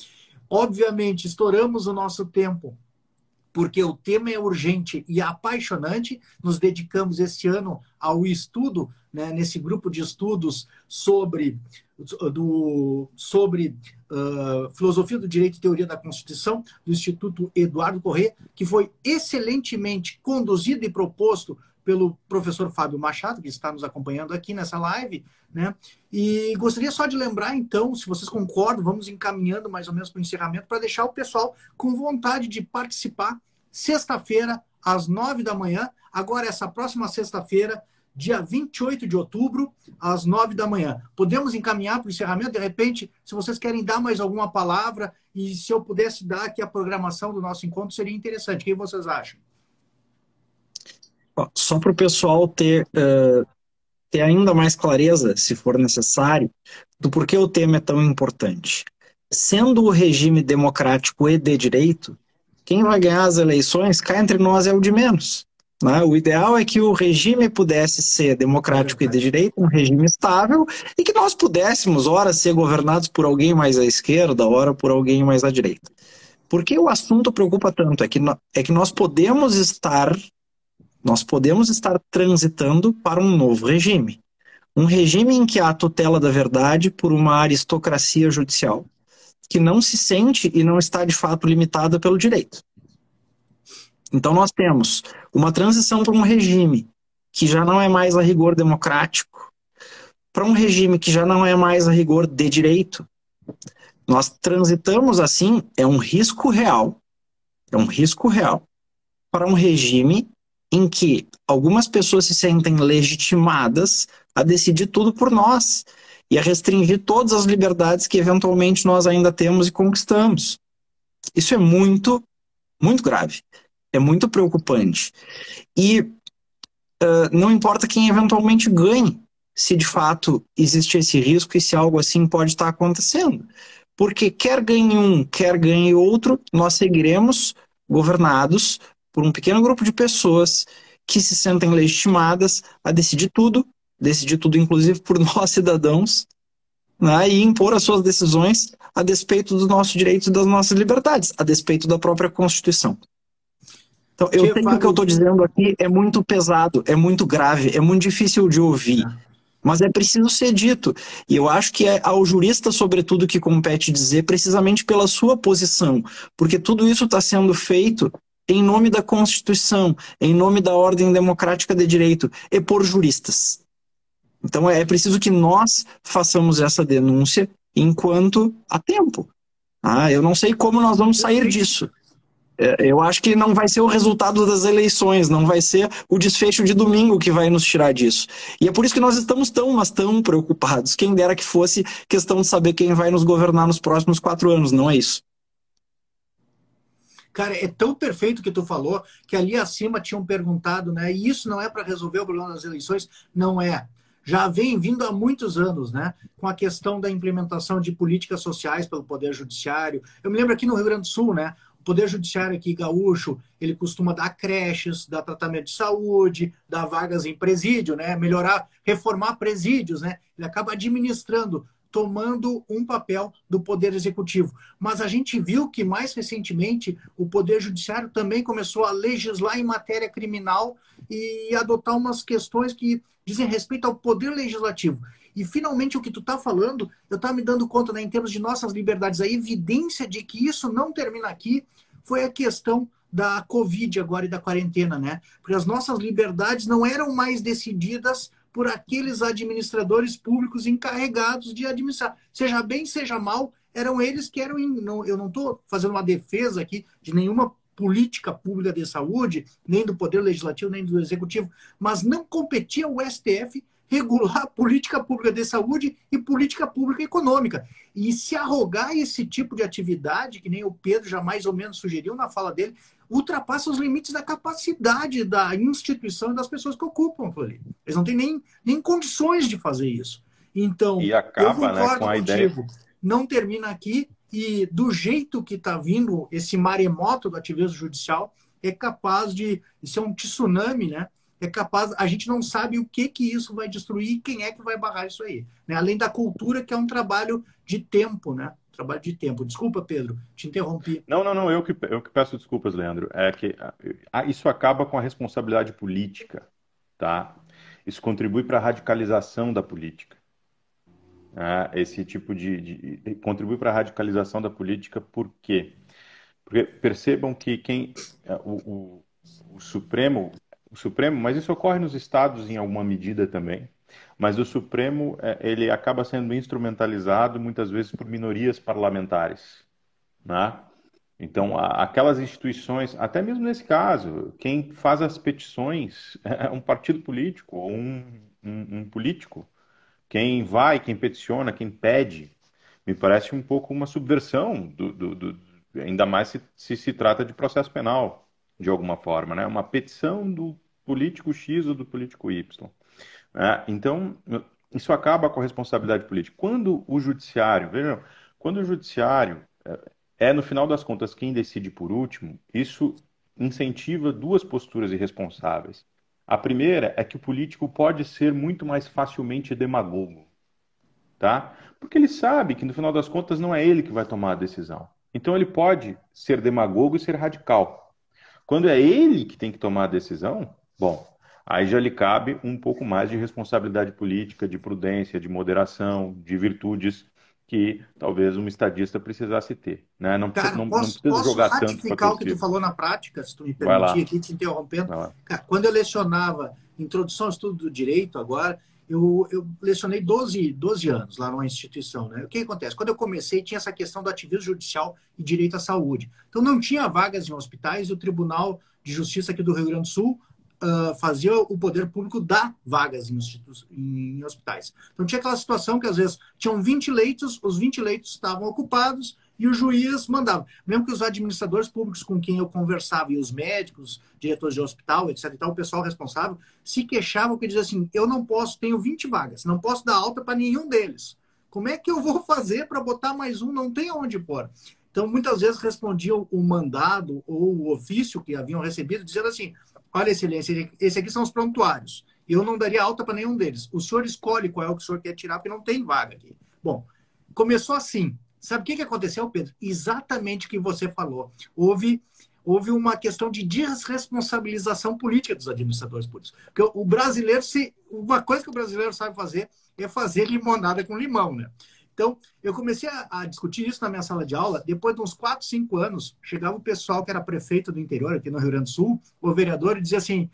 Obviamente, estouramos o nosso tempo, porque o tema é urgente e apaixonante. Nos dedicamos este ano ao estudo, né, nesse grupo de estudos sobre filosofia do direito e teoria da Constituição, do Instituto Eduardo Corrêa, que foi excelentemente conduzido e proposto pelo professor Fábio Machado, que está nos acompanhando aqui nessa live, né? E gostaria só de lembrar, então, se vocês concordam, vamos encaminhando mais ou menos para o encerramento, para deixar o pessoal com vontade de participar, sexta-feira, às 9 da manhã, agora essa próxima sexta-feira, dia 28 de outubro, às 9 da manhã. Podemos encaminhar para o encerramento? De repente, se vocês querem dar mais alguma palavra, e se eu pudesse dar aqui a programação do nosso encontro, seria interessante. O que vocês acham? Só para o pessoal ter ainda mais clareza, se for necessário, do porquê o tema é tão importante. Sendo o regime democrático e de direito, quem vai ganhar as eleições, cá entre nós, é o de menos. Né? O ideal é que o regime pudesse ser democrático e de direito, um regime estável, e que nós pudéssemos, ora, ser governados por alguém mais à esquerda, ora, por alguém mais à direita. Por que o assunto preocupa tanto? É que nós podemos estar transitando para um novo regime. Um regime em que há a tutela da verdade por uma aristocracia judicial, que não se sente e não está de fato limitada pelo direito. Então nós temos uma transição para um regime que já não é mais a rigor democrático, para um regime que já não é mais a rigor de direito. Nós transitamos assim, é um risco real para um regime em que algumas pessoas se sentem legitimadas a decidir tudo por nós e a restringir todas as liberdades que eventualmente nós ainda temos e conquistamos. Isso é muito, muito grave. É muito preocupante. E não importa quem eventualmente ganhe, se de fato existe esse risco e se algo assim pode estar acontecendo. Porque quer ganhe um, quer ganhe outro, nós seguiremos governados por um pequeno grupo de pessoas que se sentem legitimadas a decidir tudo inclusive por nós cidadãos, né, e impor as suas decisões a despeito dos nossos direitos e das nossas liberdades, a despeito da própria Constituição. Então, eu sei que o que eu estou dizendo aqui é muito pesado, é muito grave, é muito difícil de ouvir, mas é preciso ser dito. E eu acho que é ao jurista, sobretudo, que compete dizer precisamente pela sua posição, porque tudo isso está sendo feito em nome da Constituição, em nome da ordem democrática de direito, e por juristas. Então é preciso que nós façamos essa denúncia enquanto há tempo. Eu não sei como nós vamos sair disso. Eu acho que não vai ser o resultado das eleições, não vai ser o desfecho de domingo que vai nos tirar disso. E é por isso que nós estamos tão preocupados. Quem dera que fosse questão de saber quem vai nos governar nos próximos 4 anos, não é isso? Cara, é tão perfeito o que tu falou, que ali acima tinham perguntado, né? E isso não é para resolver o problema das eleições? Não é. Já vem vindo há muitos anos, né? Com a questão da implementação de políticas sociais pelo Poder Judiciário. Eu me lembro aqui no Rio Grande do Sul, né? O Poder Judiciário aqui, gaúcho, ele costuma dar creches, dar tratamento de saúde, dar vagas em presídio, né? Melhorar, reformar presídios, né? Ele acaba administrando, tomando um papel do Poder Executivo. Mas a gente viu que, mais recentemente, o Poder Judiciário também começou a legislar em matéria criminal e adotar umas questões que dizem respeito ao Poder Legislativo. E, finalmente, o que tu está falando, eu estava me dando conta, né, em termos de nossas liberdades, a evidência de que isso não termina aqui foi a questão da Covid agora e da quarentena, né? Porque as nossas liberdades não eram mais decididas por aqueles administradores públicos encarregados de administrar. Seja bem, seja mal, eram eles que eram... Eu não estou fazendo uma defesa aqui de nenhuma política pública de saúde, nem do Poder Legislativo, nem do Executivo, mas não competia o STF regular política pública de saúde e política pública econômica. E se arrogar esse tipo de atividade, que nem o Pedro já mais ou menos sugeriu na fala dele, ultrapassa os limites da capacidade da instituição e das pessoas que ocupam aquilo ali. Eles não têm nem condições de fazer isso. Então, e acaba, eu concordo, né, com a contigo, ideia... não termina aqui, e do jeito que está vindo esse maremoto do ativismo judicial, é capaz de ser um tsunami, né? É capaz, a gente não sabe o que isso vai destruir e quem é que vai barrar isso aí. Né? Além da cultura, que é um trabalho de tempo, né? Trabalho de tempo. Desculpa, Pedro, te interrompi. Não, eu que peço desculpas, Leandro. É que isso acaba com a responsabilidade política, tá? Isso contribui para a radicalização da política. Esse tipo contribui para a radicalização da política, por quê? Porque percebam que o Supremo, mas isso ocorre nos estados em alguma medida também, mas o Supremo ele acaba sendo instrumentalizado muitas vezes por minorias parlamentares, né? Então, aquelas instituições, até mesmo nesse caso, quem faz as petições é um partido político ou um político. Quem quem peticiona, quem pede, me parece um pouco uma subversão, ainda mais se trata de processo penal, de alguma forma, né? Uma petição do político X ou do político Y. Então, isso acaba com a responsabilidade política. Quando o judiciário, vejam, quando o judiciário no final das contas, quem decide por último, isso incentiva duas posturas irresponsáveis. A primeira é que o político pode ser muito mais facilmente demagogo, tá? Porque ele sabe que, no final das contas, não é ele que vai tomar a decisão. Então, ele pode ser demagogo e ser radical. Quando é ele que tem que tomar a decisão, bom, aí já lhe cabe um pouco mais de responsabilidade política, de prudência, de moderação, de virtudes que talvez um estadista precisasse ter, né? Não precisa, Cara, não precisa jogar tanto para ratificar o que tu falou na prática, se tu me Vai lá. permitir aqui, te interrompendo. Cara, quando eu lecionava Introdução ao Estudo do Direito, agora, eu lecionei 12 anos lá numa instituição, né? O que acontece? Quando eu comecei, tinha essa questão do ativismo judicial e direito à saúde. Então, não tinha vagas em hospitais e o Tribunal de Justiça aqui do Rio Grande do Sul fazia o poder público dar vagas em hospitais. Então, tinha aquela situação que, às vezes, tinham 20 leitos, os 20 leitos estavam ocupados e o juiz mandava. Mesmo que os administradores públicos com quem eu conversava, e os médicos, diretores de hospital, etc. e tal, o pessoal responsável, se queixavam que dizia assim, eu não posso, tenho 20 vagas, não posso dar alta para nenhum deles. Como é que eu vou fazer para botar mais um? Não tem onde pôr. Então, muitas vezes respondiam o mandado ou o ofício que haviam recebido, dizendo assim, olha, excelência, esse aqui são os prontuários. Eu não daria alta para nenhum deles. O senhor escolhe qual é o que o senhor quer tirar, porque não tem vaga aqui. Bom, começou assim. Sabe o que aconteceu, Pedro? Exatamente o que você falou. Houve uma questão de desresponsabilização política dos administradores públicos. Porque o brasileiro, uma coisa que o brasileiro sabe fazer é fazer limonada com limão, né? Então, eu comecei a discutir isso na minha sala de aula. Depois de uns 4, 5 anos, chegava o pessoal que era prefeito do interior, aqui no Rio Grande do Sul, o vereador, e dizia assim,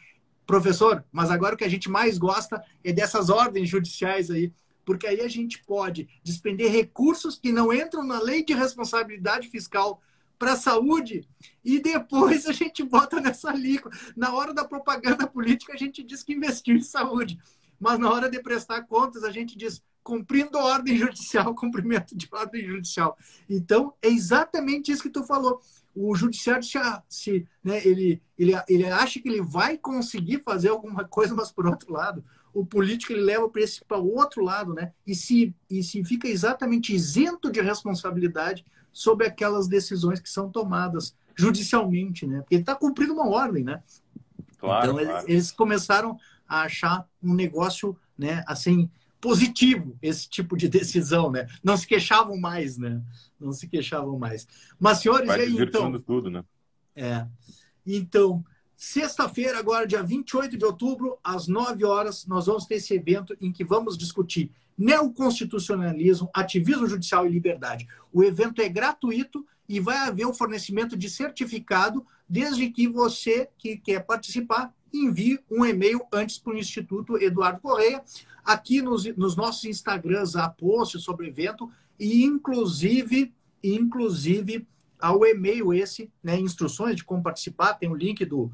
professor, mas agora o que a gente mais gosta é dessas ordens judiciais aí, porque aí a gente pode despender recursos que não entram na lei de responsabilidade fiscal para a saúde e depois a gente bota nessa alíquota. Na hora da propaganda política, a gente diz que investiu em saúde, mas na hora de prestar contas, a gente diz cumprindo ordem judicial, cumprimento de ordem judicial. Então, é exatamente isso que tu falou. O judiciário, né, ele acha que ele vai conseguir fazer alguma coisa, mas por outro lado, o político ele leva para o outro lado, né? E se fica exatamente isento de responsabilidade sobre aquelas decisões que são tomadas judicialmente, né? Porque ele está cumprindo uma ordem, né? Claro, então, claro. Eles começaram a achar um negócio, né, assim, positivo, esse tipo de decisão, né? Não se queixavam mais, né? Não se queixavam mais. Mas, senhores, Vai e aí, então? tudo, né? Então, sexta-feira, agora, dia 28 de outubro, às 9 horas, nós vamos ter esse evento em que vamos discutir neoconstitucionalismo, ativismo judicial e liberdade. O evento é gratuito e vai haver o fornecimento de certificado desde que você que quer participar envie um e-mail antes para o Instituto Eduardo Correia. Aqui nos nossos Instagrams há posts sobre o evento e, inclusive ao e-mail esse, né, instruções de como participar, tem o link do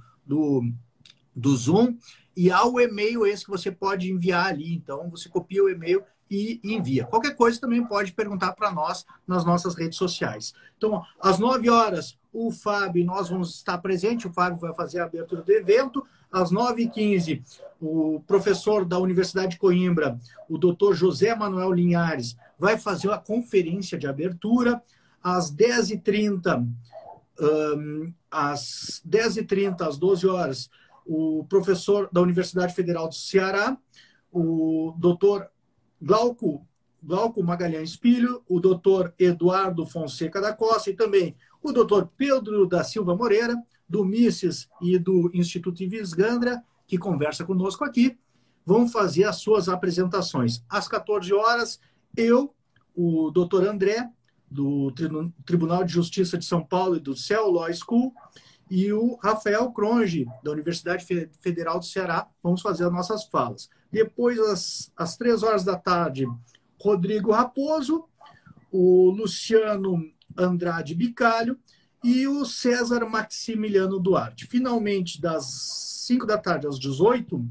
Zoom, e ao e-mail esse que você pode enviar ali. Então, você copia o e-mail e envia. Qualquer coisa também pode perguntar para nós nas nossas redes sociais. Então, às 9 horas, o Fábio, nós vamos estar presente, o Fábio vai fazer a abertura do evento. Às 9h15, o professor da Universidade de Coimbra, o doutor José Manuel Linhares, vai fazer a conferência de abertura. Às 10h30, às 12 horas, o professor da Universidade Federal do Ceará, o doutor Glauco Magalhães Filho, o doutor Eduardo Fonseca da Costa e também o doutor Pedro da Silva Moreira, do Mises e do Instituto Ives Gandra, que conversa conosco aqui, vão fazer as suas apresentações. Às 14 horas, eu, o doutor André, do Tribunal de Justiça de São Paulo e do CEL Law School, e o Rafael Cronge, da Universidade Federal do Ceará, vamos fazer as nossas falas. Depois, às 3 horas da tarde, Rodrigo Raposo, o Luciano Andrade Bicalho e o César Maximiliano Duarte. Finalmente, das 5 da tarde às 18,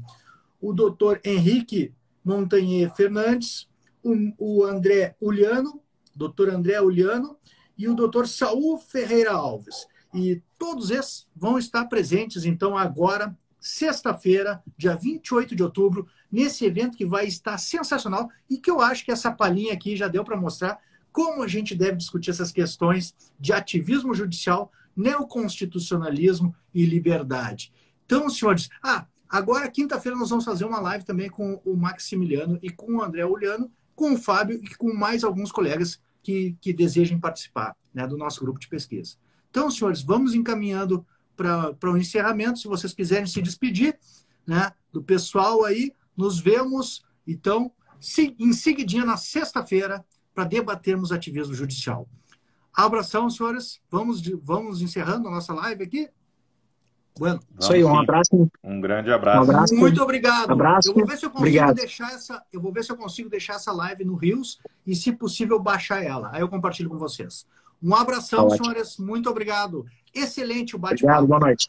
o doutor Henrique Montagnier Fernandes, o André Uliano, doutor André Uliano e o doutor Saul Ferreira Alves. E todos esses vão estar presentes, então, agora, sexta-feira, dia 28 de outubro, nesse evento que vai estar sensacional e que eu acho que essa palhinha aqui já deu para mostrar como a gente deve discutir essas questões de ativismo judicial, neoconstitucionalismo e liberdade. Então, senhores, agora, quinta-feira, nós vamos fazer uma live também com o Maximiliano e com o André Uliano, com o Fábio e com mais alguns colegas que desejem participar, né, do nosso grupo de pesquisa. Então, senhores, vamos encaminhando para o encerramento. Se vocês quiserem se despedir, né, do pessoal aí, nos vemos, então, em seguidinha, na sexta-feira, para debatermos ativismo judicial. Abração, senhores. Vamos encerrando a nossa live aqui. Bueno. Isso aí, um abraço. Um grande abraço. Um abraço. Muito obrigado. Abraço. Eu vou ver se eu consigo deixar essa live no Reels e, se possível, baixar ela. Aí eu compartilho com vocês. Um abração, senhores. Muito obrigado. Excelente o bate-papo. Obrigado, boa noite.